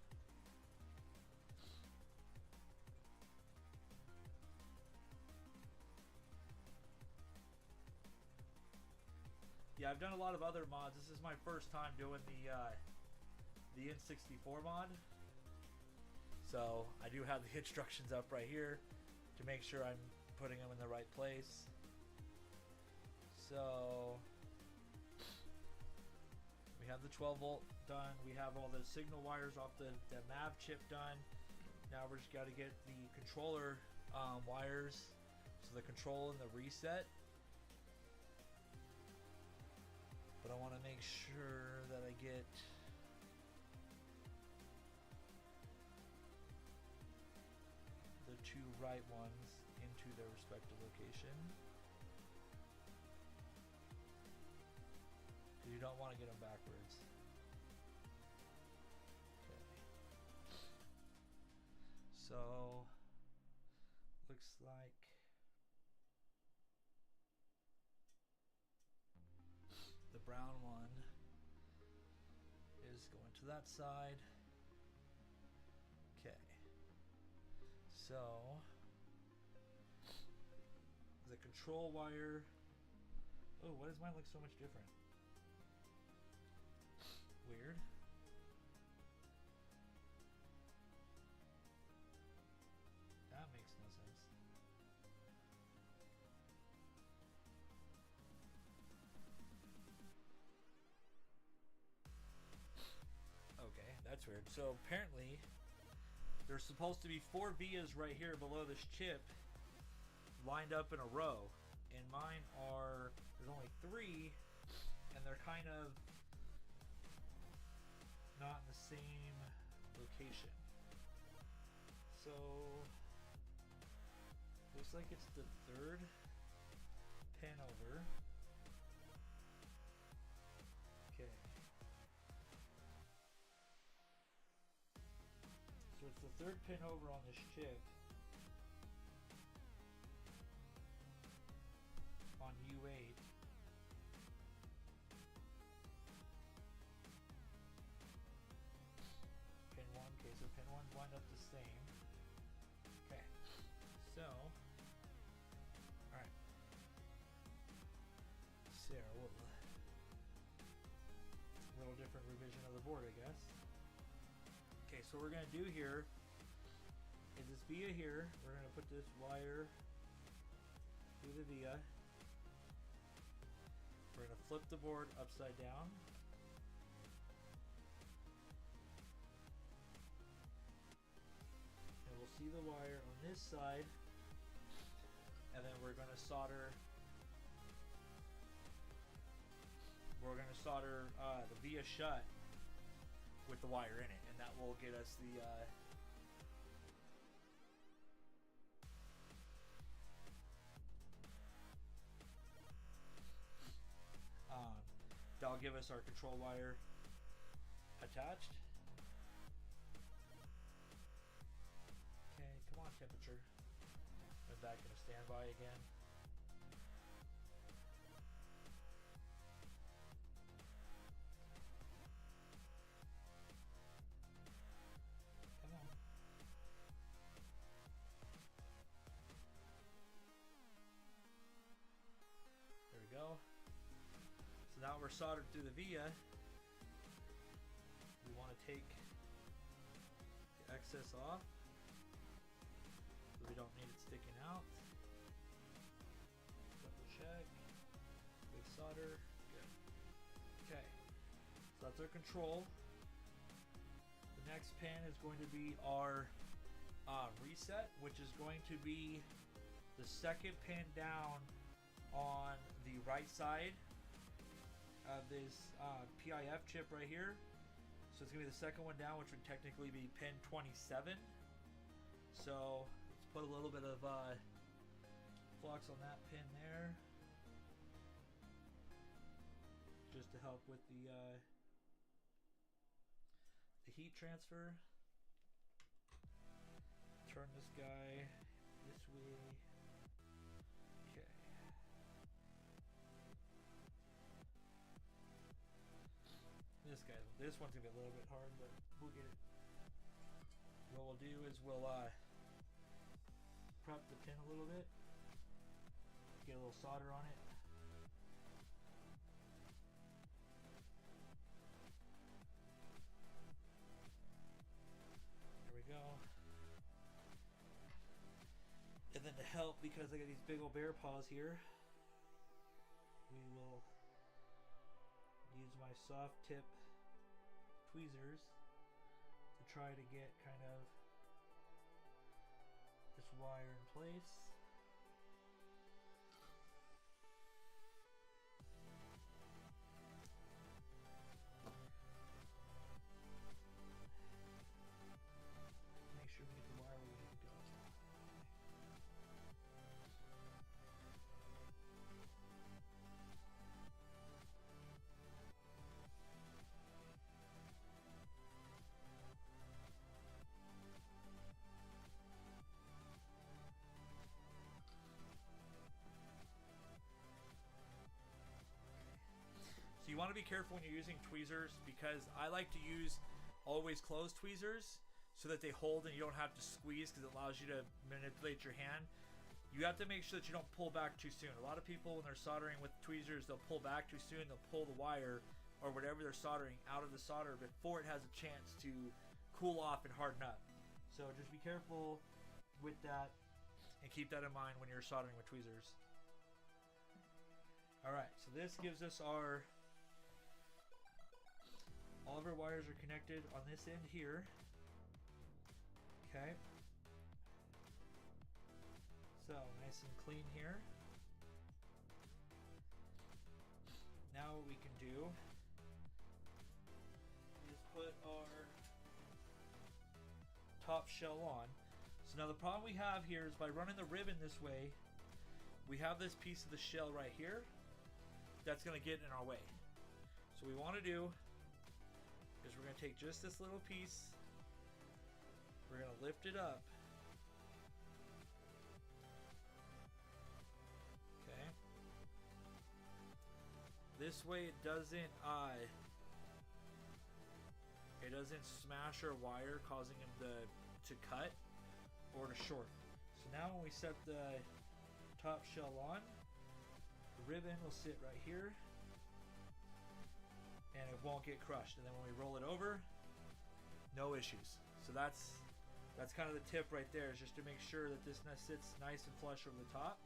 Speaker 1: Yeah, I've done a lot of other mods. This is my first time doing the N64 mod. So I do have the instructions up right here to make sure I'm putting them in the right place. So we have the 12 volt done. We have all the signal wires off the MAV chip done. Now we're just got to get the controller wires, so the control and the reset. But I want to make sure that I get the two right ones into their respective location. You don't want to get them backwards. Okay. So, looks like the brown one is going to that side. Okay. So, the control wire. Oh, why does mine look so much different? Weird. That makes no sense. Okay, that's weird. So apparently there's supposed to be 4 vias right here below this chip lined up in a row, and mine are, there's only 3, and they're kind of not in the same location. So looks like it's the 3rd pin over. Okay. So it's the 3rd pin over on this chip on U8. Pin 1, okay, so pin 1 lined up the same. Okay, so, alright. So, a little different revision of the board, I guess. Okay, so what we're going to do here is this via here, we're going to put this wire through the via. We're going to flip the board upside down. And we'll see the wire on this side. And then we're going to solder the via shut with the wire in it, and that will get us the that'll give us our control wire attached. Okay, come on, temperature. Went back into standby again. Come on. There we go. So now we're soldered through the via. We want to take the excess off so we don't need it sticking out. Double check. Big solder. Good. Okay. So that's our control. The next pin is going to be our reset, which is going to be the 2nd pin down on the right side of this PIF chip right here. So it's going to be the 2nd one down, which would technically be pin 27. So let's put a little bit of flux on that pin there, just to help with the heat transfer. Turn this guy this way. Okay. This one's gonna be a little bit hard, but we'll get it. What we'll do is we'll prep the pin a little bit, get a little solder on it. There we go. And then to help, because I got these big old bear paws here, we use my soft tip tweezers to try to get kind of this wire in place. Make sure we get the wire where we need to go. So you want to be careful when you're using tweezers, because I like to use always closed tweezers so that they hold and you don't have to squeeze, because it allows you to manipulate your hand. You have to make sure that you don't pull back too soon. A lot of people, when they're soldering with tweezers, they'll pull back too soon. They'll pull the wire or whatever they're soldering out of the solder before it has a chance to cool off and harden up. So just be careful with that and keep that in mind when you're soldering with tweezers. Alright, so this gives us our... all of our wires are connected on this end here. Okay. So nice and clean here. Now what we can do is put our top shell on. So now the problem we have here is by running the ribbon this way, we have this piece of the shell right here that's going to get in our way. So what we want to do is we're going to take just this little piece, we're going to lift it up. Okay. This way it doesn't smash our wire, causing them to cut or to short. So now when we set the top shell on, the ribbon will sit right here and it won't get crushed. And then when we roll it over, no issues. So that's kind of the tip right there, is just to make sure that this sits nice and flush over the top,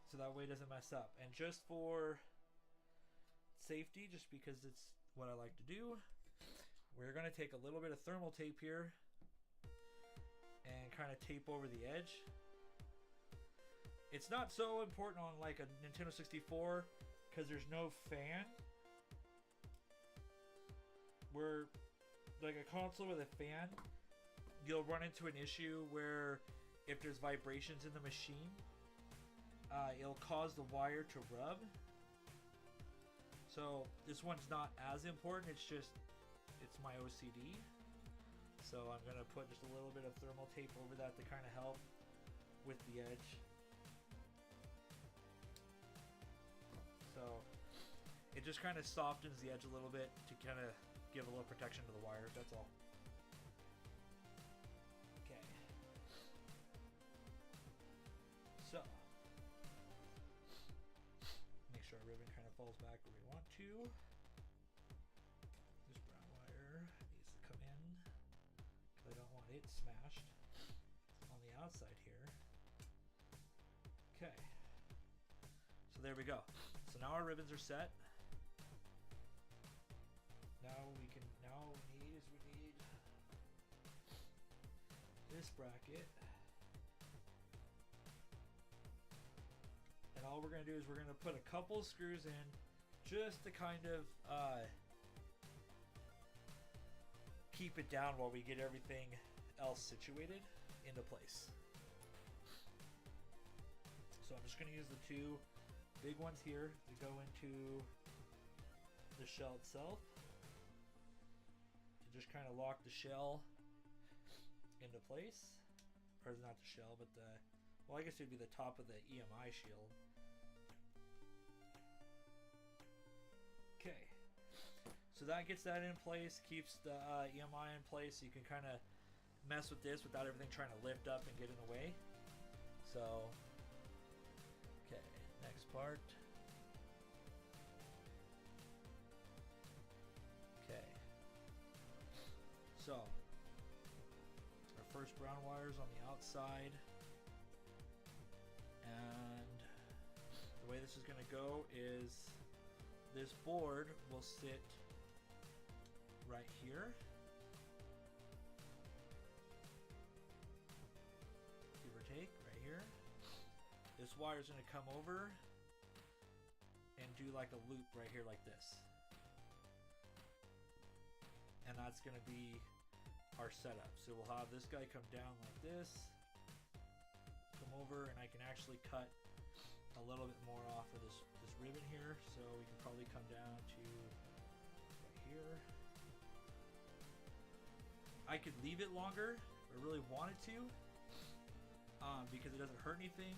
Speaker 1: so that way it doesn't mess up. And just for safety, just because it's what I like to do, we're going to take a little bit of thermal tape here and kind of tape over the edge. It's not so important on like a Nintendo 64 because there's no fan. Where like a console with a fan, you'll run into an issue where if there's vibrations in the machine, it'll cause the wire to rub. So this one's not as important, it's my OCD. So I'm going to put just a little bit of thermal tape over that to kind of help with the edge. So it just kind of softens the edge a little bit to kind of give a little protection to the wire, that's all. Okay. So, make sure our ribbon kind of falls back where we want to. This brown wire needs to come in, because I don't want it smashed on the outside here. Okay. So there we go. So now our ribbons are set. Now we need this bracket, and all we're going to do is we're going to put a couple screws in just to kind of keep it down while we get everything else situated into place. So I'm just going to use the two big ones here to go into the shell itself, to just kind of lock the shell into place. Or not the shell, but the, well, I guess it would be the top of the EMI shield. Okay, so that gets that in place, keeps the EMI in place, so you can kind of mess with this without everything trying to lift up and get in the way. So, okay, next part. Okay, so our first brown wires on the outside, and the way this is going to go is this board will sit right here. Give or take, right here. This wire is going to come over and do like a loop right here like this. And that's going to be our setup. So we'll have this guy come down like this, come over, and I can actually cut a little bit more off of this ribbon here. So we can probably come down to right here. I could leave it longer if I really wanted to, because it doesn't hurt anything.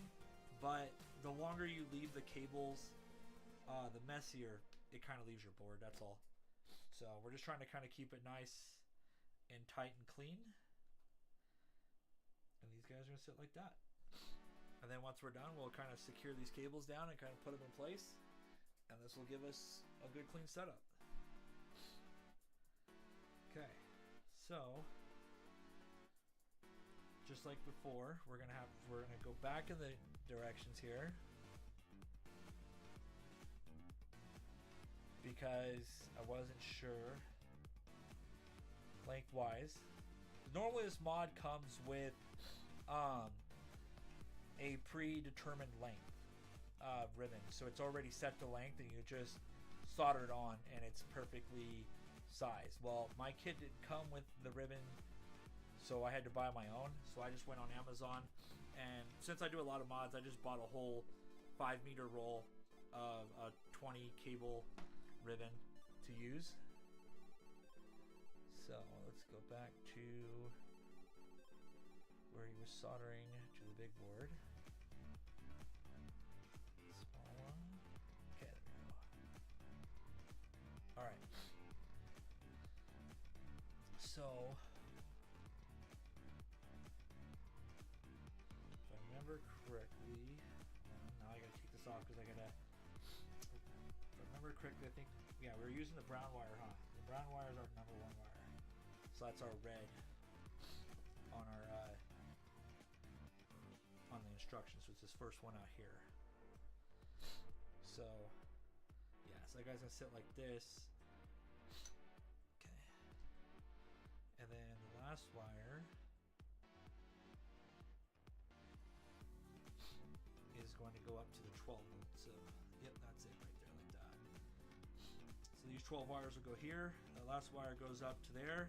Speaker 1: But the longer you leave the cables, the messier it kind of leaves your board. That's all. So we're just trying to kind of keep it nice and tight and clean. And these guys are going to sit like that. And then once we're done, we'll kind of secure these cables down and kind of put them in place. And this will give us a good clean setup. Okay, so just like before, we're gonna go back in the directions here, because I wasn't sure lengthwise. Normally this mod comes with a predetermined length ribbon, so it's already set to length and you just solder it on and it's perfectly sized. Well, my kit didn't come with the ribbon, so I had to buy my own. So I just went on Amazon, and since I do a lot of mods, I just bought a whole 5-meter roll of a 20 cable ribbon to use. So let's go back to where he was soldering to the big board. Small one. Okay, there we go. Alright. So if I remember correctly, now I gotta take this off because I gotta, if I remember correctly, I think, yeah, we were using the brown wire, huh? The brown wire is our #1 wire. So that's our red on our on the instructions. So it's this first one out here. So yeah, so that guy's gonna sit like this. Okay. And then the last wire is going to go up to the 12 volt. So yep, that's it right there, like that. So these 12 wires will go here. The last wire goes up to there,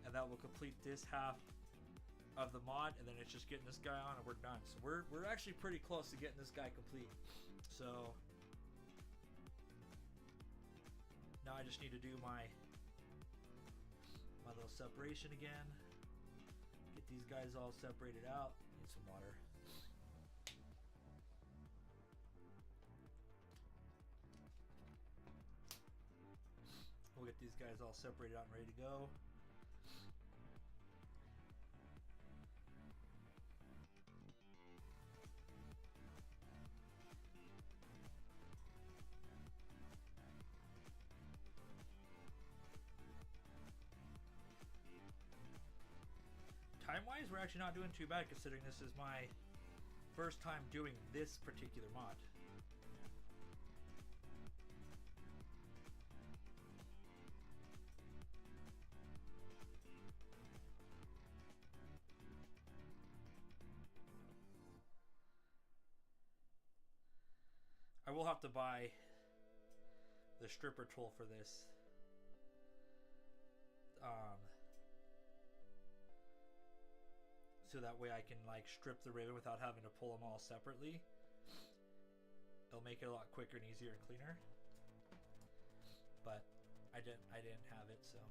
Speaker 1: and that will complete this half of the mod, and then it's just getting this guy on and we're done. So we're actually pretty close to getting this guy complete. So now I just need to do my little separation again. Get these guys all separated out. Need some water. We'll get these guys all separated out and ready to go. Time-wise, we're actually not doing too bad considering this is my first time doing this particular mod. I will have to buy the stripper tool for this. So that way I can like strip the ribbon without having to pull them all separately. It'll make it a lot quicker and easier and cleaner. But I didn't have it, so.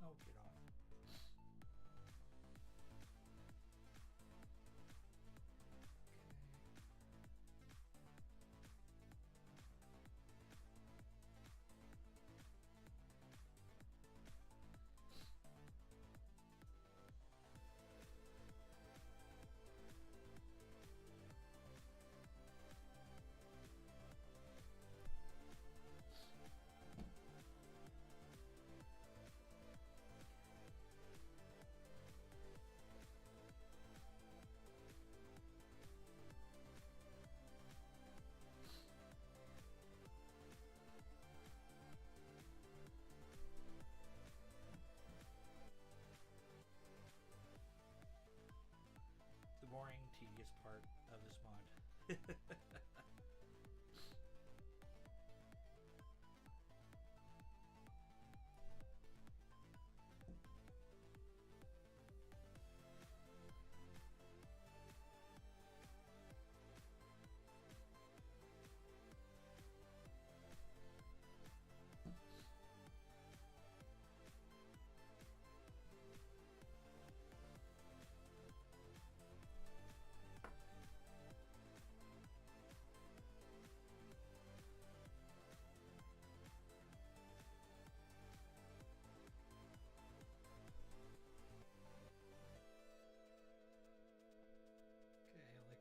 Speaker 1: Oh, get off. part of this mod.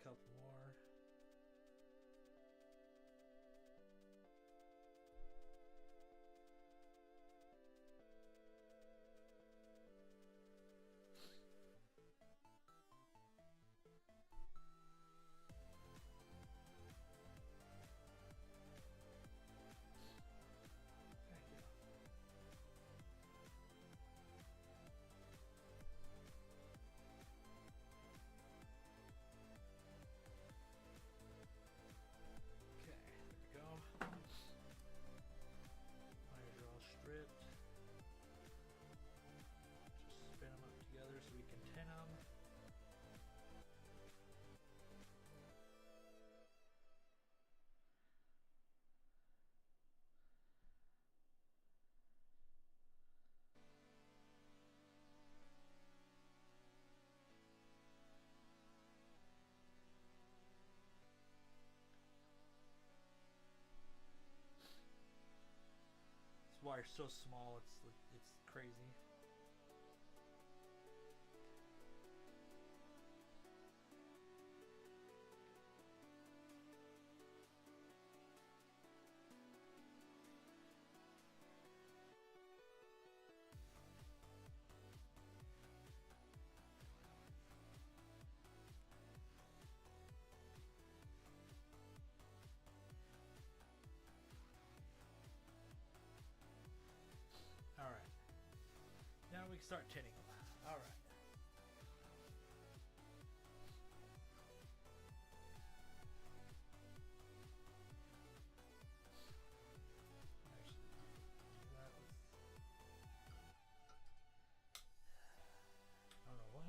Speaker 1: Couple more. Stripped. Just spin them up together so we can tin them. This wire's so small, it's crazy. Alright. Now we can start tinning them. Alright. I don't know why.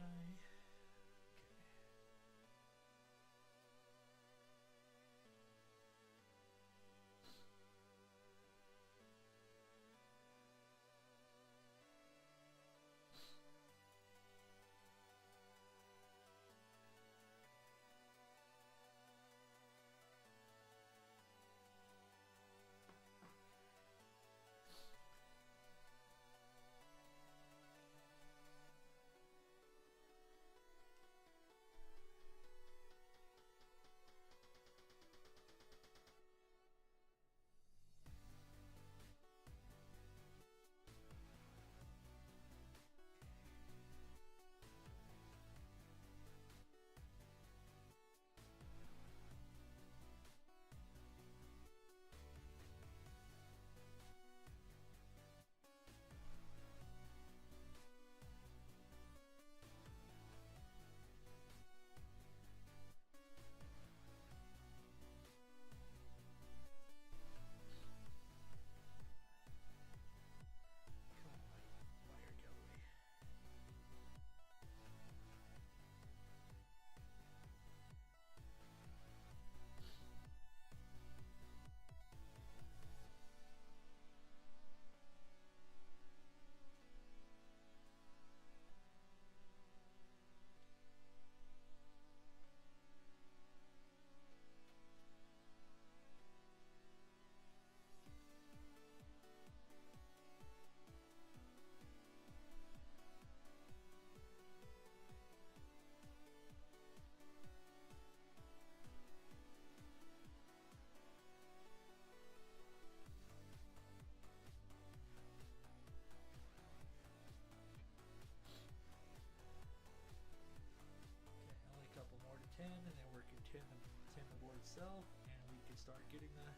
Speaker 1: tin, and then we're going to tin the board itself, and we can start getting the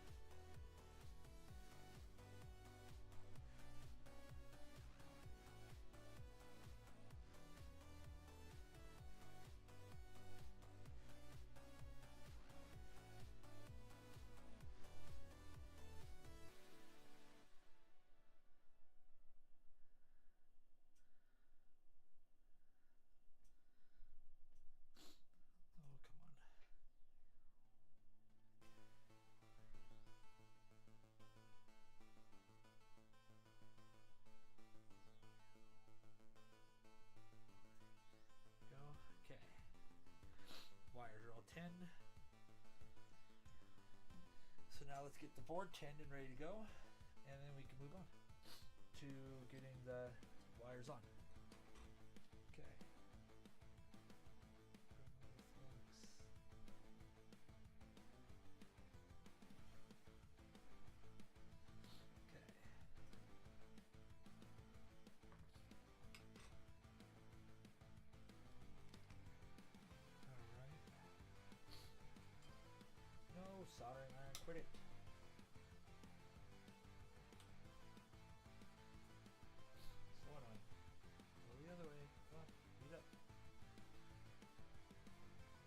Speaker 1: let's get the board tinned and ready to go, and then we can move on to getting the wires on. Okay. Okay. Alright. No soldering iron, quit it. So annoying. Go the other way. Come on, beat up.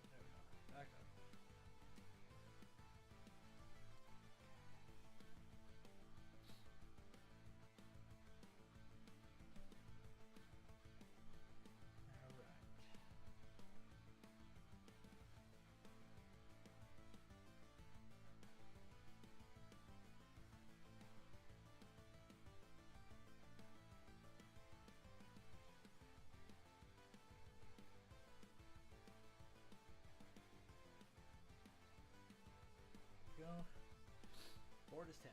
Speaker 1: There we go. Back up. Alright. Go. Board is 10.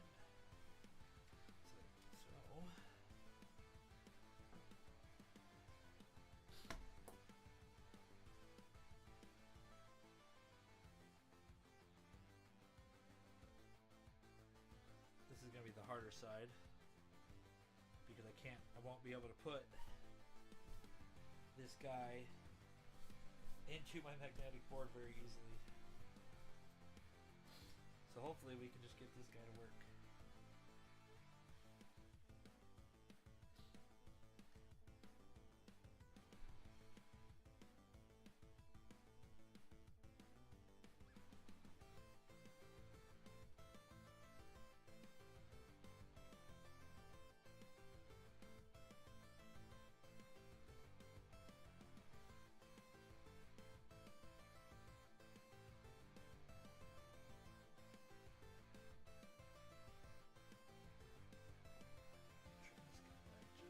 Speaker 1: So this is gonna be the harder side because I won't be able to put this guy into my magnetic board very easily. So hopefully we can just get this guy to work.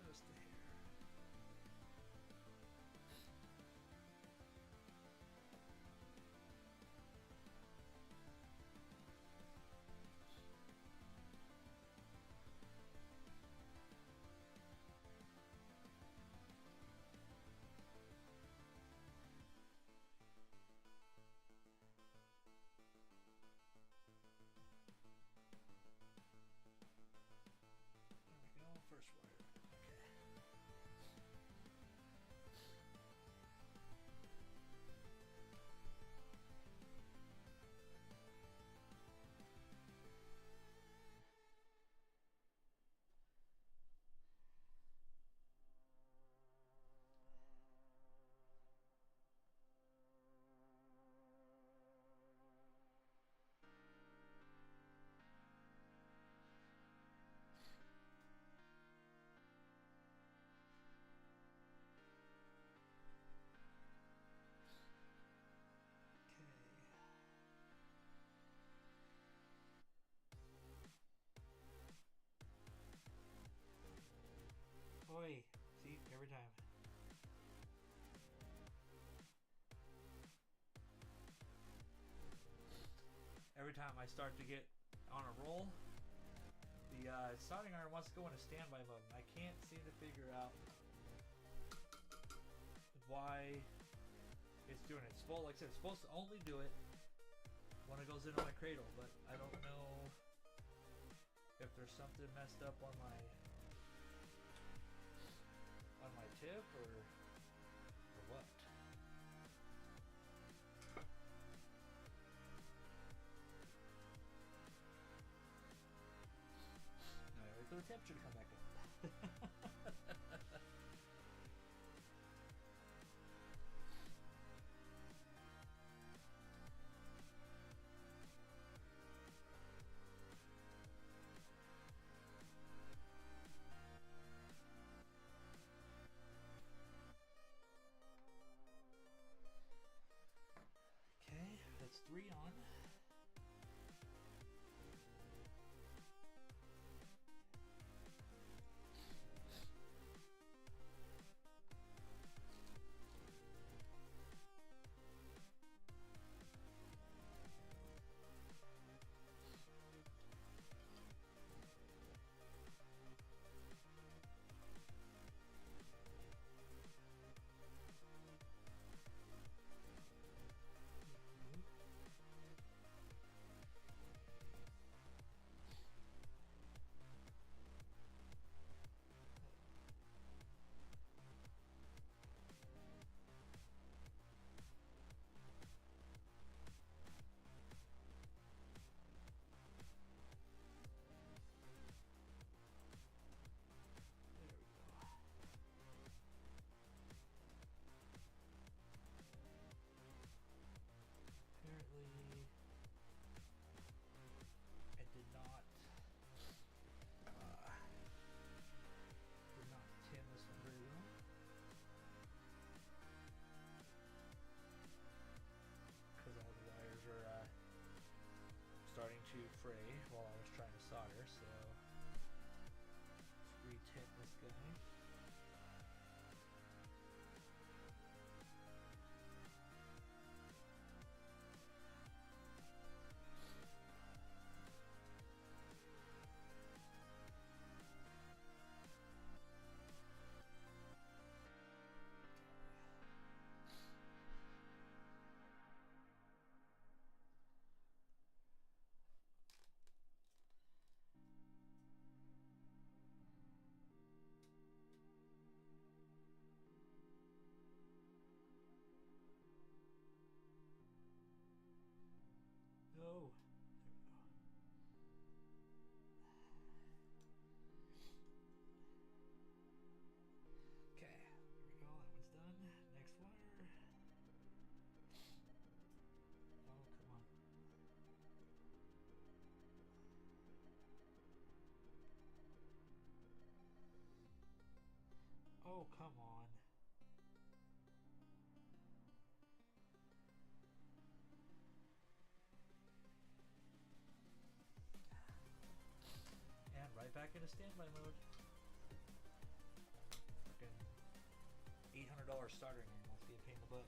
Speaker 1: Just a hair. There we go, first wire. Oi, see, every time. Every time I start to get on a roll, the soldering iron wants to go into standby mode. I can't seem to figure out why it's doing it. It's supposed, like I said, it's supposed to only do it when it goes into my cradle, but I don't know if there's something messed up on my tip or what. Now wait for the temperature to come back up. Okay, that's 3 on. fray while I was trying to solder, so let's re-tint this guy. Oh, there we go. Okay, there we go. That one's done. Next wire. Oh, come on. Oh, come on. And right back into standby mode. Fucking $800 soldering ring must be a pain in the butt.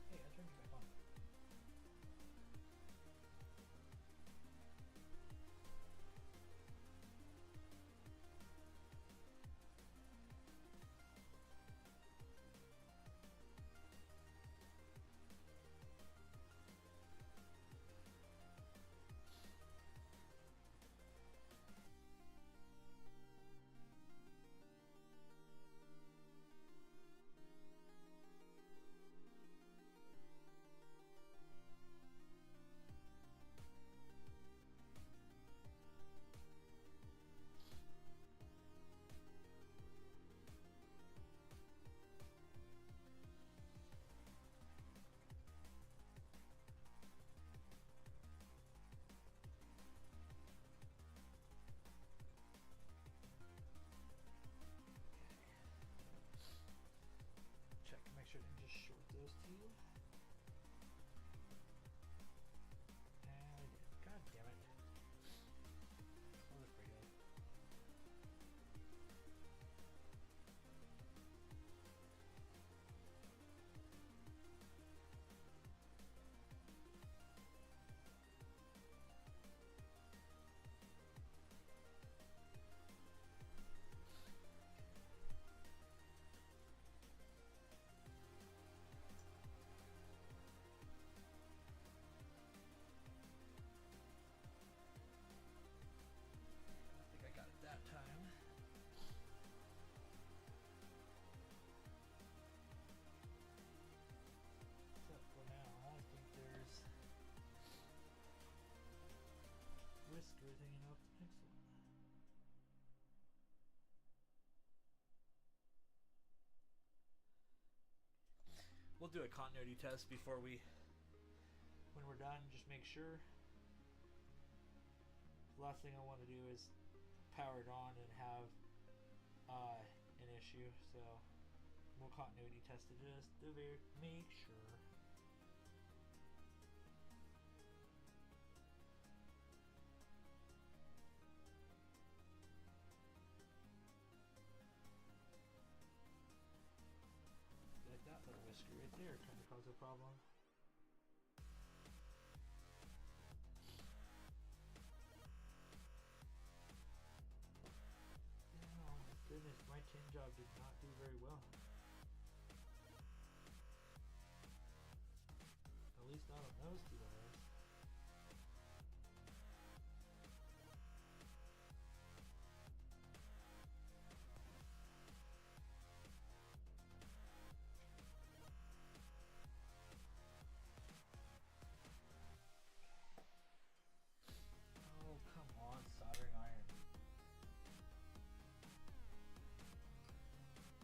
Speaker 1: Hey, I turned you back on. Check to make sure I didn't just short those two. And I did. God damn it. Motherfucker. I think I got it that time. Except for now, I think there's whiskers hanging off the next one. We'll do a continuity test before when we're done, just make sure. The last thing I want to do is power it on and have an issue, so we'll continuity test it just to make sure. Like that little whisker right there kind of caused a problem. Oh my goodness, my tin job did not do very well. At least not on those two wires. Oh, come on, soldering iron.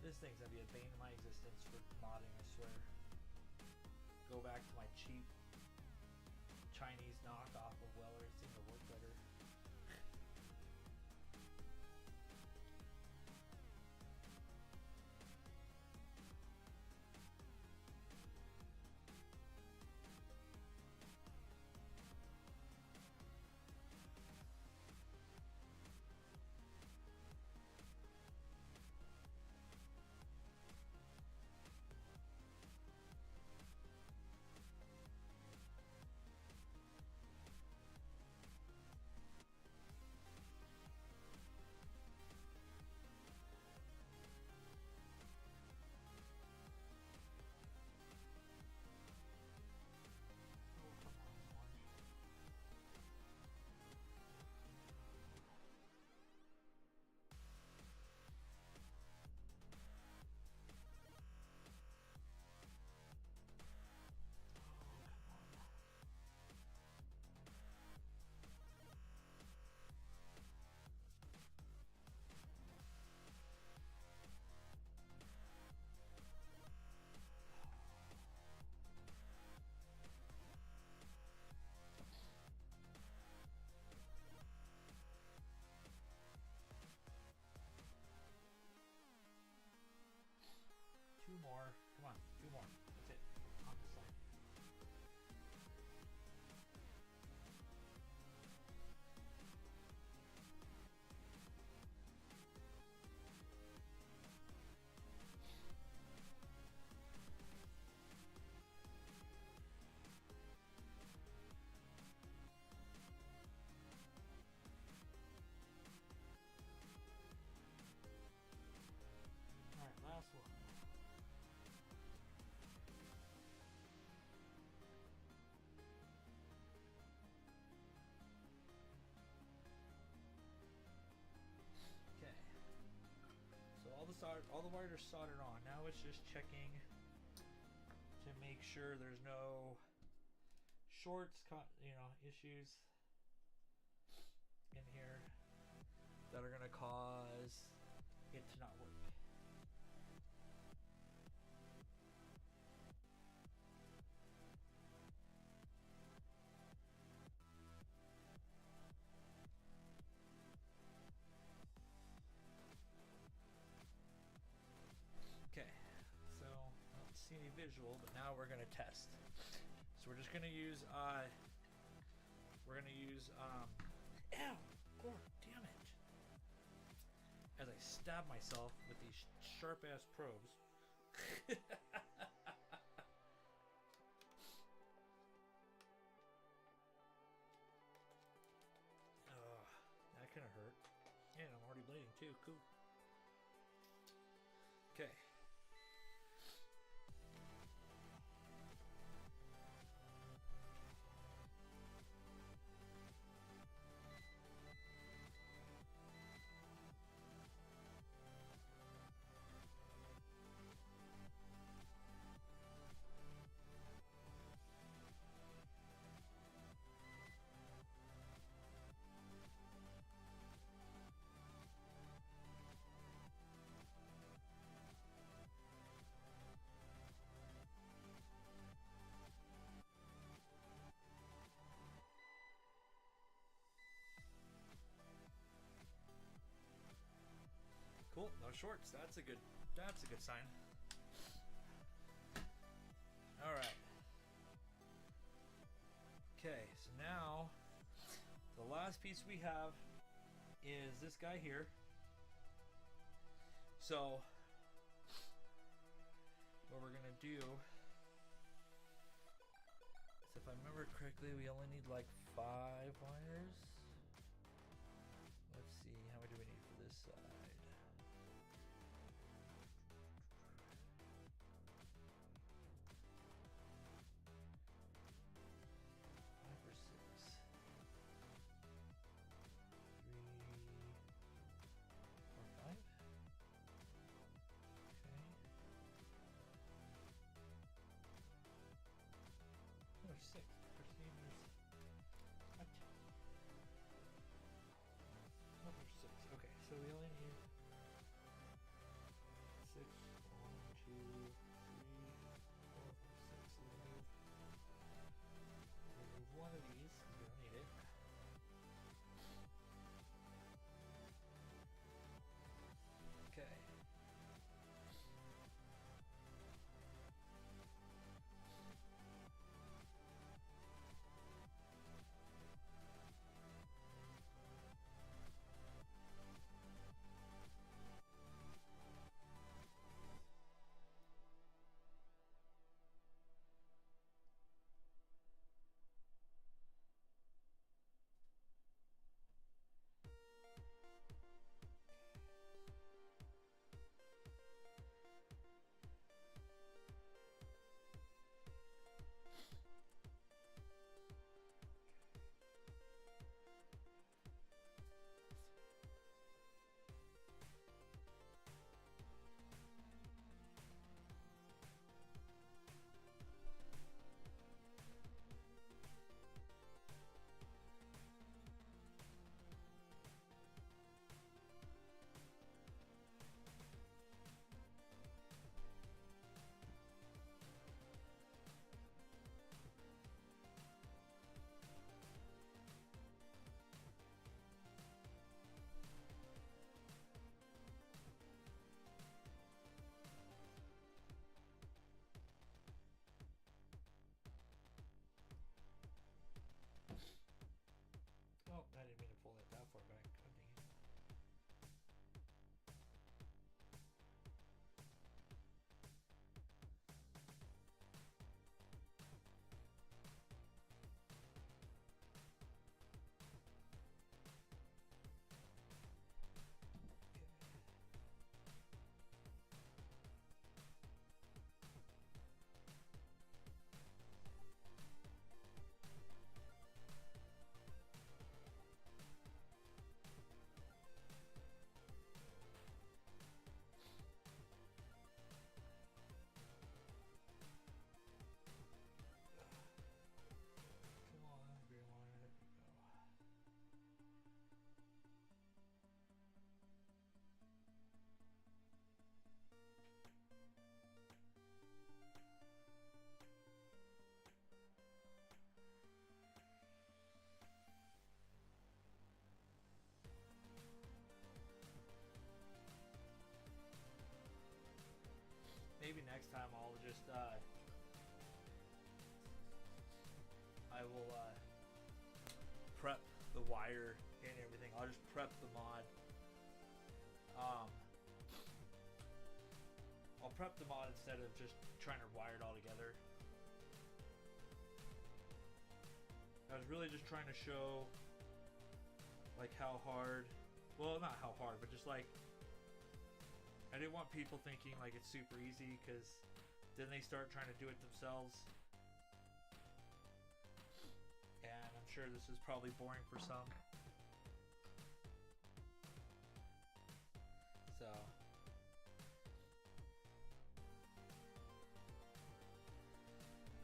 Speaker 1: This thing's gonna be a bane of my existence for modding, I swear. Go back to my cheap Chinese knockoff of Weller, it seemed to work better. soldered, all the wires are soldered on. Now it's just checking to make sure there's no shorts, issues in here that are gonna cause it to not work. Okay, so I don't see any visual, but now we're gonna test. So we're just gonna use ow, God damn it. As I stab myself with these sharp ass probes. That kind of hurt. And I'm already bleeding too. Cool. Okay. Cool, no shorts. That's a good sign. All right. Okay, so now the last piece we have is this guy here. So what we're gonna do is, if I remember correctly, we only need like 5 wires. Let's see, how many do we need for this side? 5 or 6. 3, 4, 5. Okay. There's 6. There's I will prep the wire and everything. I'll just prep the mod. I'll prep the mod instead of just trying to wire it all together. I was really just trying to show like how hard, well, not how hard, but just like, I didn't want people thinking like it's super easy, because then they start trying to do it themselves. And I'm sure this is probably boring for some. So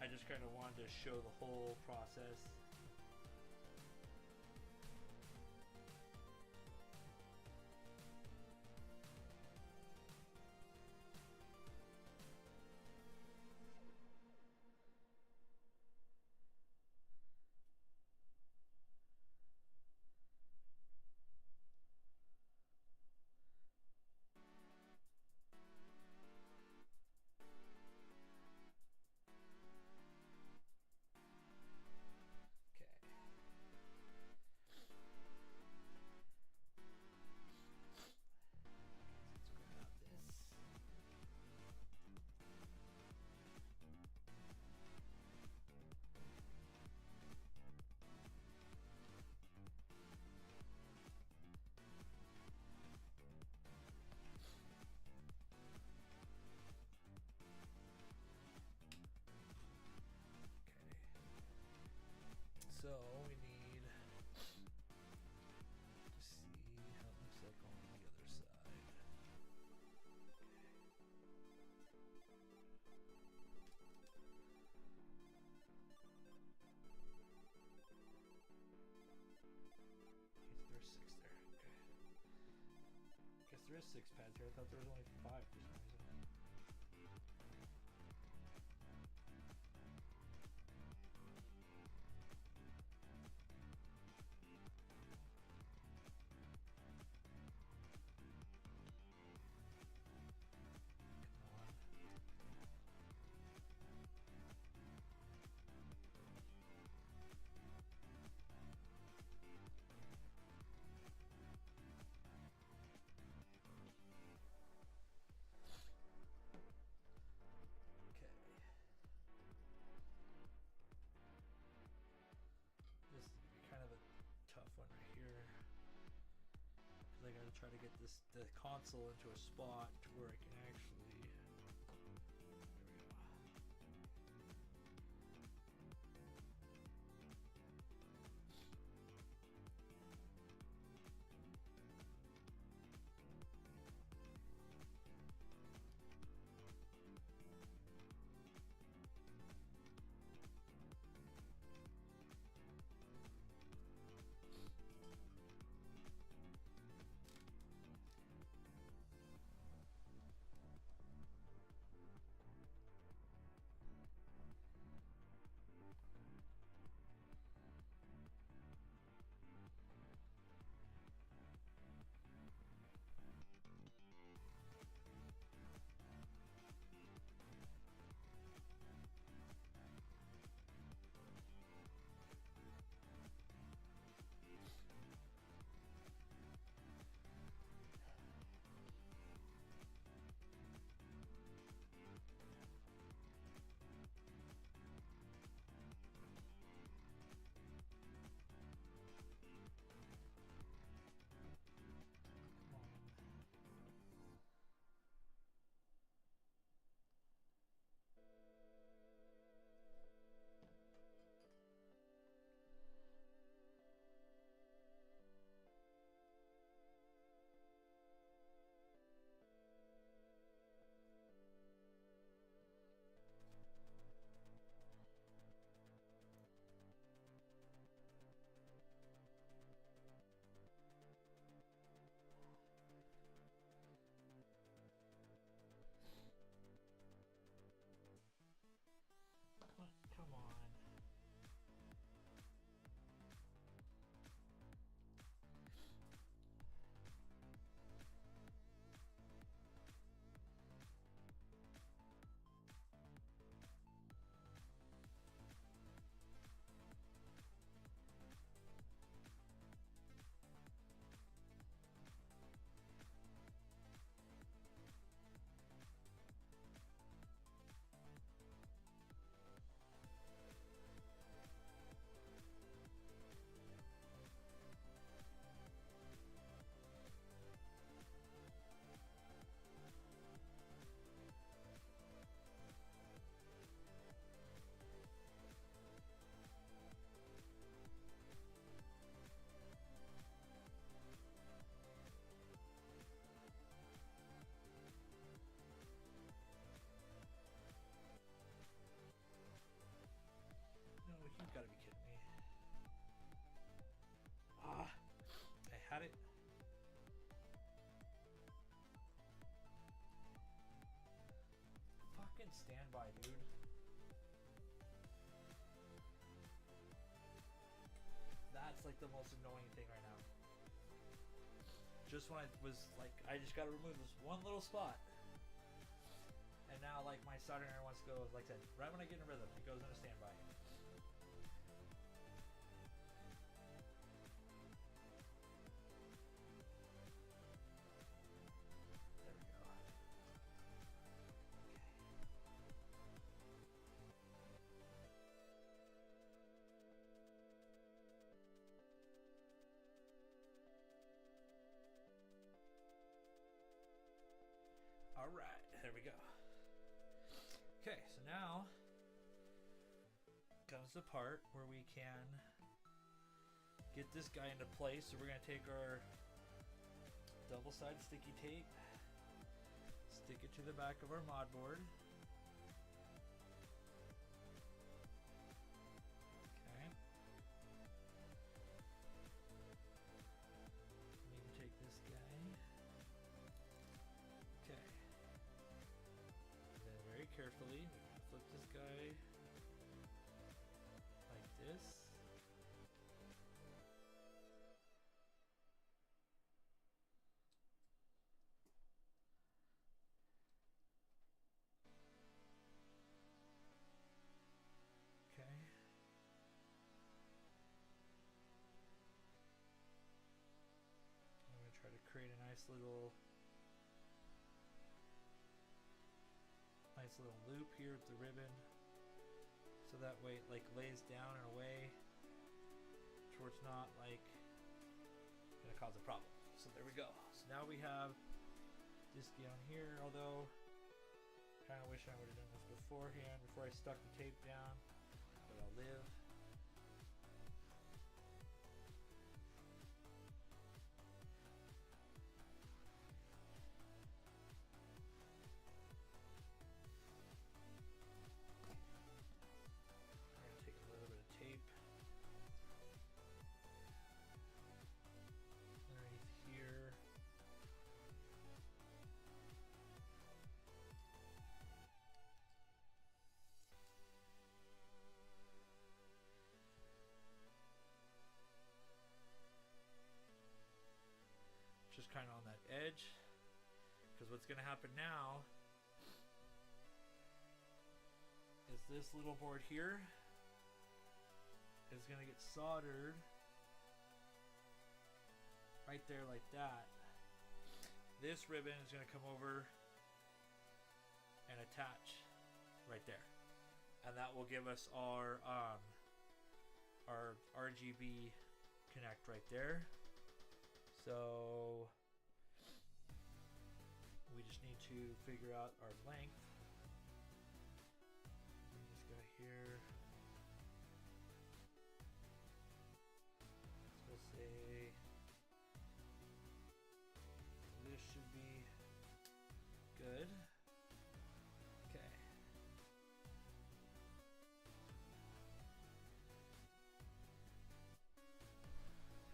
Speaker 1: I just kind of wanted to show the whole process. So we need to see how it looks like on the other side. Okay, so there's 6 there. Okay. Guess there is 6 pads here. I thought there was only 5 for some reason. I gotta try to get the console into a spot to where I can actually. There we go. hitting standby, dude. That's like the most annoying thing right now. Just when I was like, I just gotta remove this one little spot. And now like my soldering iron wants to go, like I said, right when I get in rhythm, it goes into standby. There we go. All right, there we go. Okay, so now comes the part where we can get this guy into place. So we're gonna take our double-sided sticky tape, stick it to the back of our mod board. Okay. We can take this guy. Okay. And then very carefully, flip this guy like this. Okay. I'm going to try to create a nice little loop here with the ribbon, so that way it like lays down in a way towards not like gonna cause a problem. So there we go. So now we have this down here, although kind of wish I would have done this beforehand before I stuck the tape down, but I'll live. Just kind of on that edge, because what's going to happen now is this little board here is going to get soldered right there like that. This ribbon is going to come over and attach right there, and that will give us our RGB connect right there. So we just need to figure out our length. Bring this guy here. So we'll say this should be good. Okay.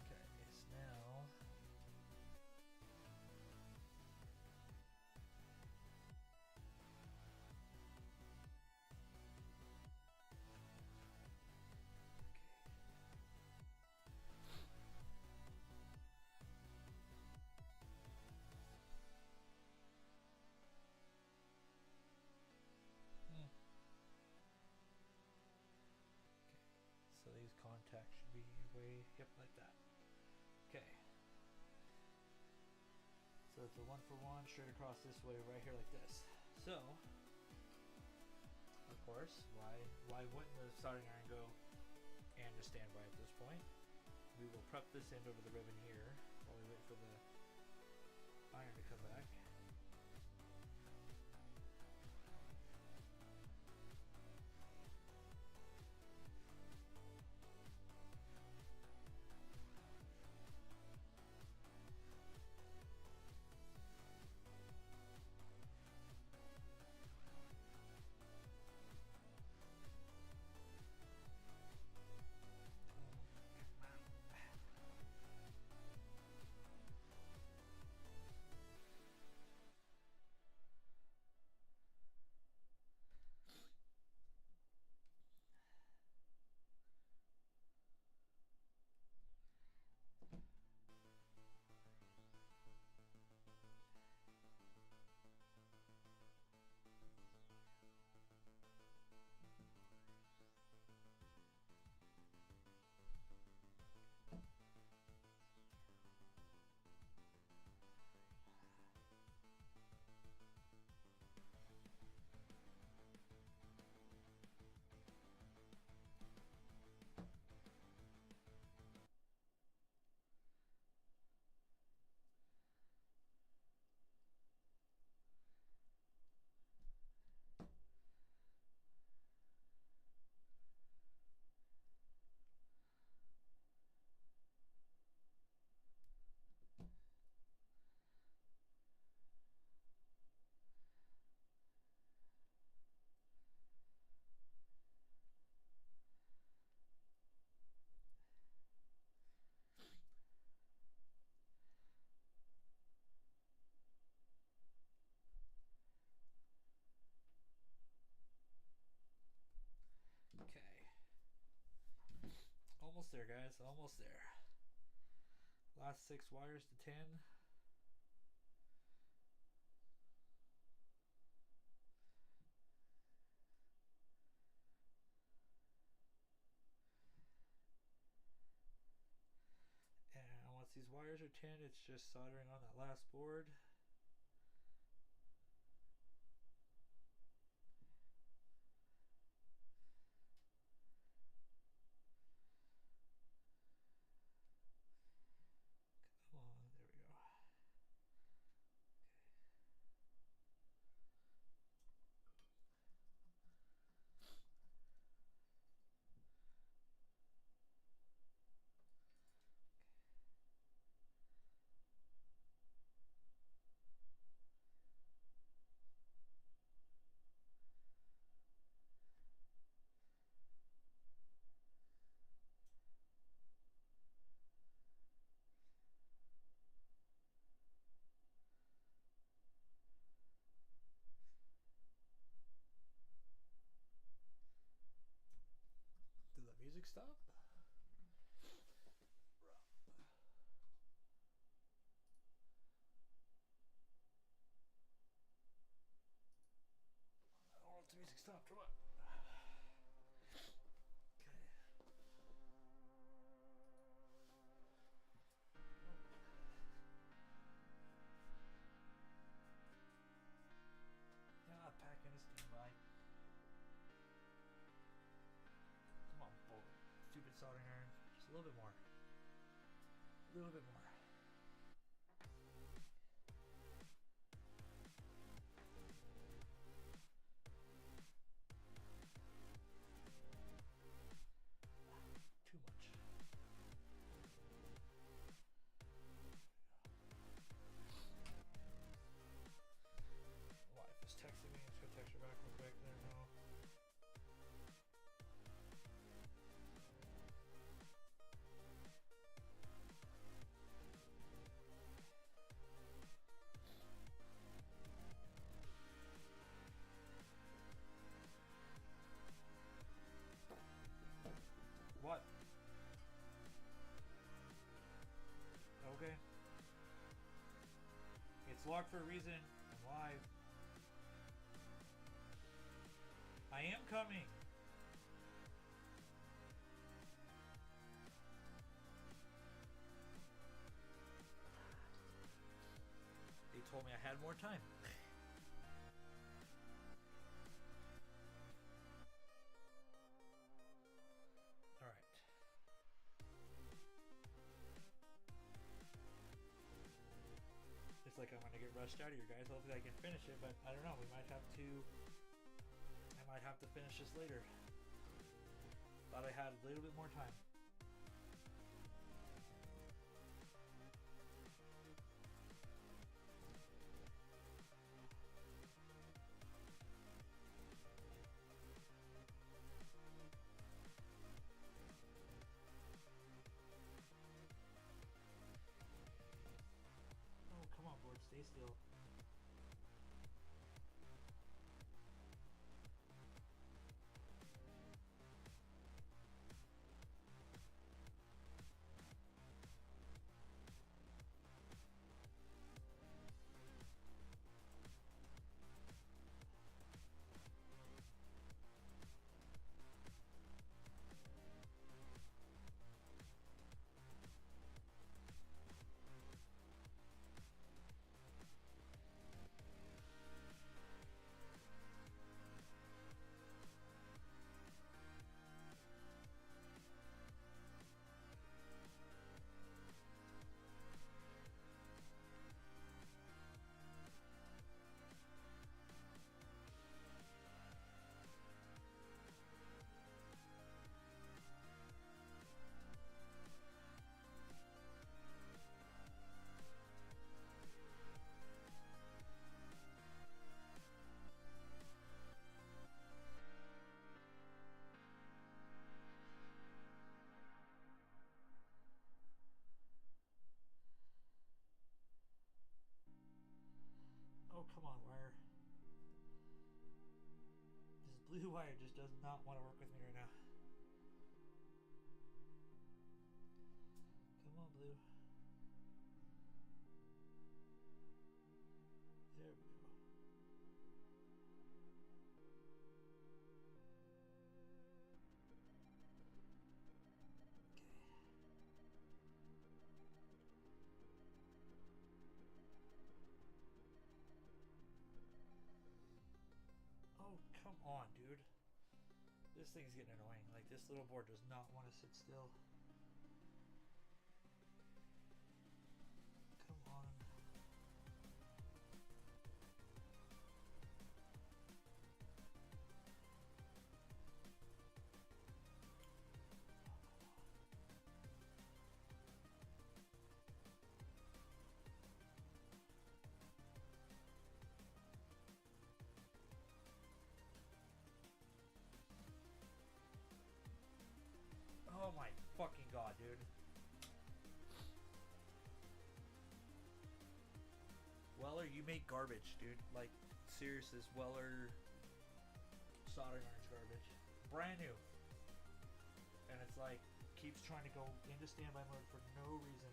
Speaker 1: Okay, so now so these contacts should be way, yep, like that. Okay. So it's a 1-for-1 straight across this way, right here like this. So, of course, why wouldn't the soldering iron go and just stand by at this point? We will prep this end over the ribbon here while we wait for the iron to come back. there, guys. Almost there. Last 6 wires to 10. And once these wires are 10, it's just soldering on that last board. Come on, there we go. Did the music stop? I don't know if the music stopped. Come on. Okay. Yeah, packing this thing by. Come on, boy. Stupid soldering iron. Just a little bit more. A little bit more. Too much. Wife is texting me. Let's go text her back real quick. There, no. What? Okay. It's locked for a reason. I'm live. I am coming. They told me I had more time. All right. It's like I'm gonna get rushed out of here, guys. Hopefully I can finish it, but I don't know. We might have to. I might have to finish this later. Thought I had a little bit more time. Oh, come on, board. Stay still. Oh, come on, wire. This blue wire just does not want to work with me right now. on, blue. There we go. Oh, come on, dude. This thing's getting annoying. Like, this little board does not want to sit still. Come on. Oh my fucking god, dude. Weller, you make garbage, dude. Like, seriously, this Weller soldering iron's garbage. Brand new. And it's like, keeps trying to go into standby mode for no reason.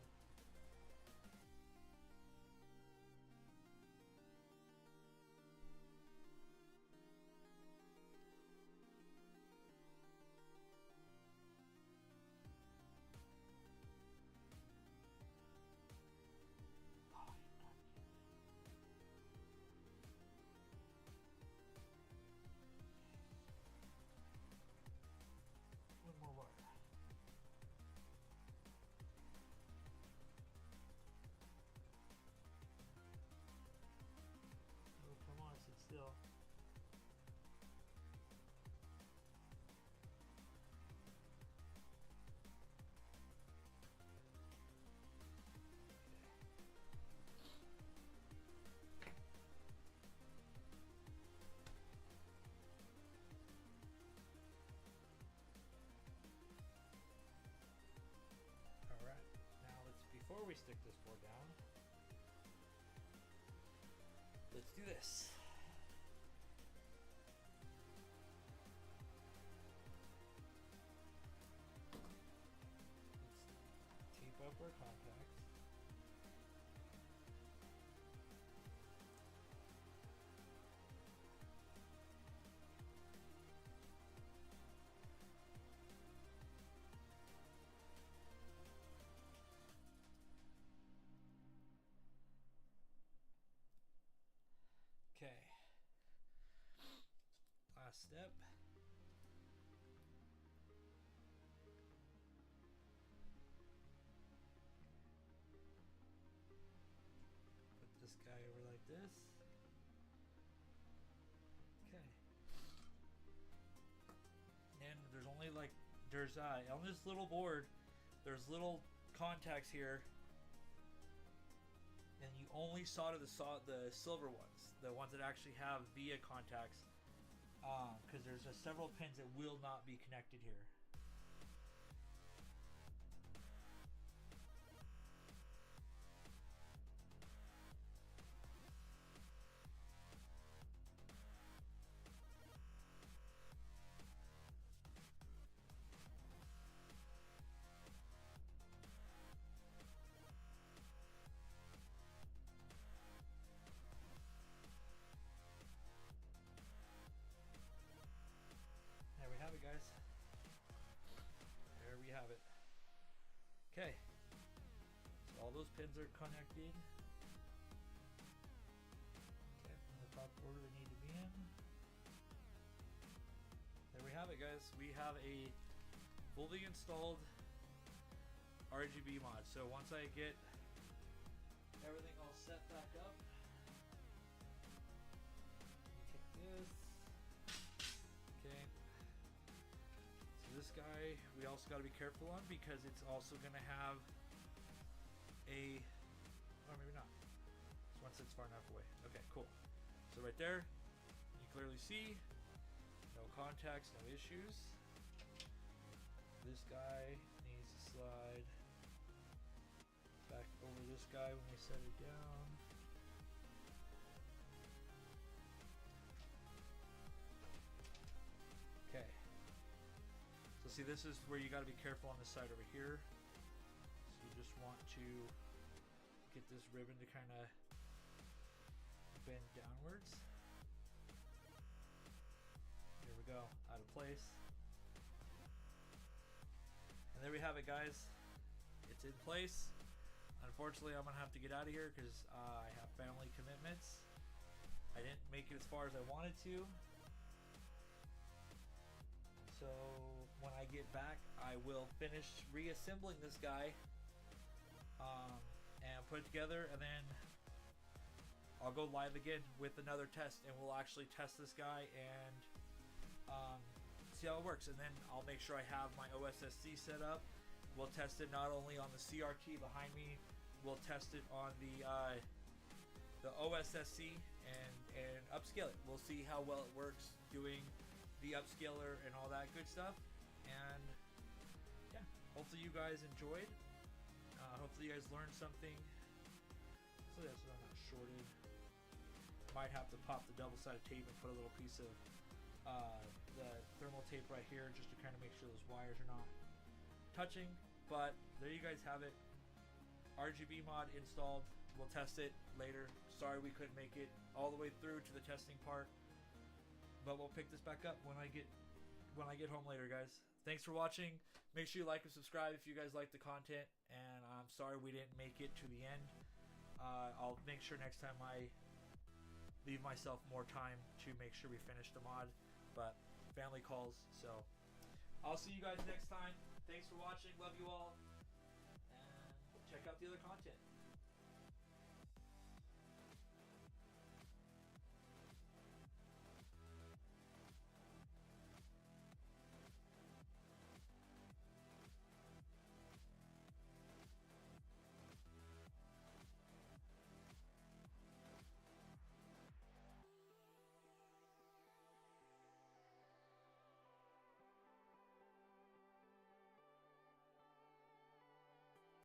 Speaker 1: More wire. Oh, come on, sit still. Before we stick this board down, let's do this. Let's tape up our contacts. Okay. Last step. Put this guy over like this. Okay. And there's only like, there's on this little board, there's little contacts here. And you only solder the silver ones, the ones that actually have via contacts, because there's several pins that will not be connected here. There we have it, guys. There we have it. Okay. So all those pins are connected. Okay, in the top order they need to be in. There we have it, guys. We have a fully installed RGB mod. So once I get everything all set back up, take this. Okay. This guy we also got to be careful on because it's also going to have a, or maybe not, once it's far enough away. Okay, cool. So right there you clearly see no contacts, no issues. This guy needs to slide back over this guy when we set it down. Okay. So see, this is where you got to be careful on this side over here. So you just want to get this ribbon to kind of bend downwards. Here we go, out of place. And there we have it, guys. It's in place. Unfortunately, I'm gonna have to get out of here because I have family commitments. I didn't make it as far as I wanted to. So when I get back, I will finish reassembling this guy and put it together, and then I'll go live again with another test, and we'll actually test this guy and see how it works. And then I'll make sure I have my OSSC set up. We'll test it not only on the CRT behind me, we'll test it on the OSSC and upscale it. We'll see how well it works doing the upscaler and all that good stuff. And yeah, hopefully you guys enjoyed. Hopefully you guys learned something. So that's not shorted. Might have to pop the double-sided tape and put a little piece of the thermal tape right here just to kind of make sure those wires are not touching. But there you guys have it. RGB mod installed. We'll test it later. Sorry we couldn't make it all the way through to the testing part, but we'll pick this back up when I get home later, guys. Thanks for watching. Make sure you like and subscribe if you guys like the content, and I'm sorry we didn't make it to the end. I'll make sure next time I leave myself more time to make sure we finish the mod, but family calls. So I'll see you guys next time. Thanks for watching. Love you all, and check out the other content.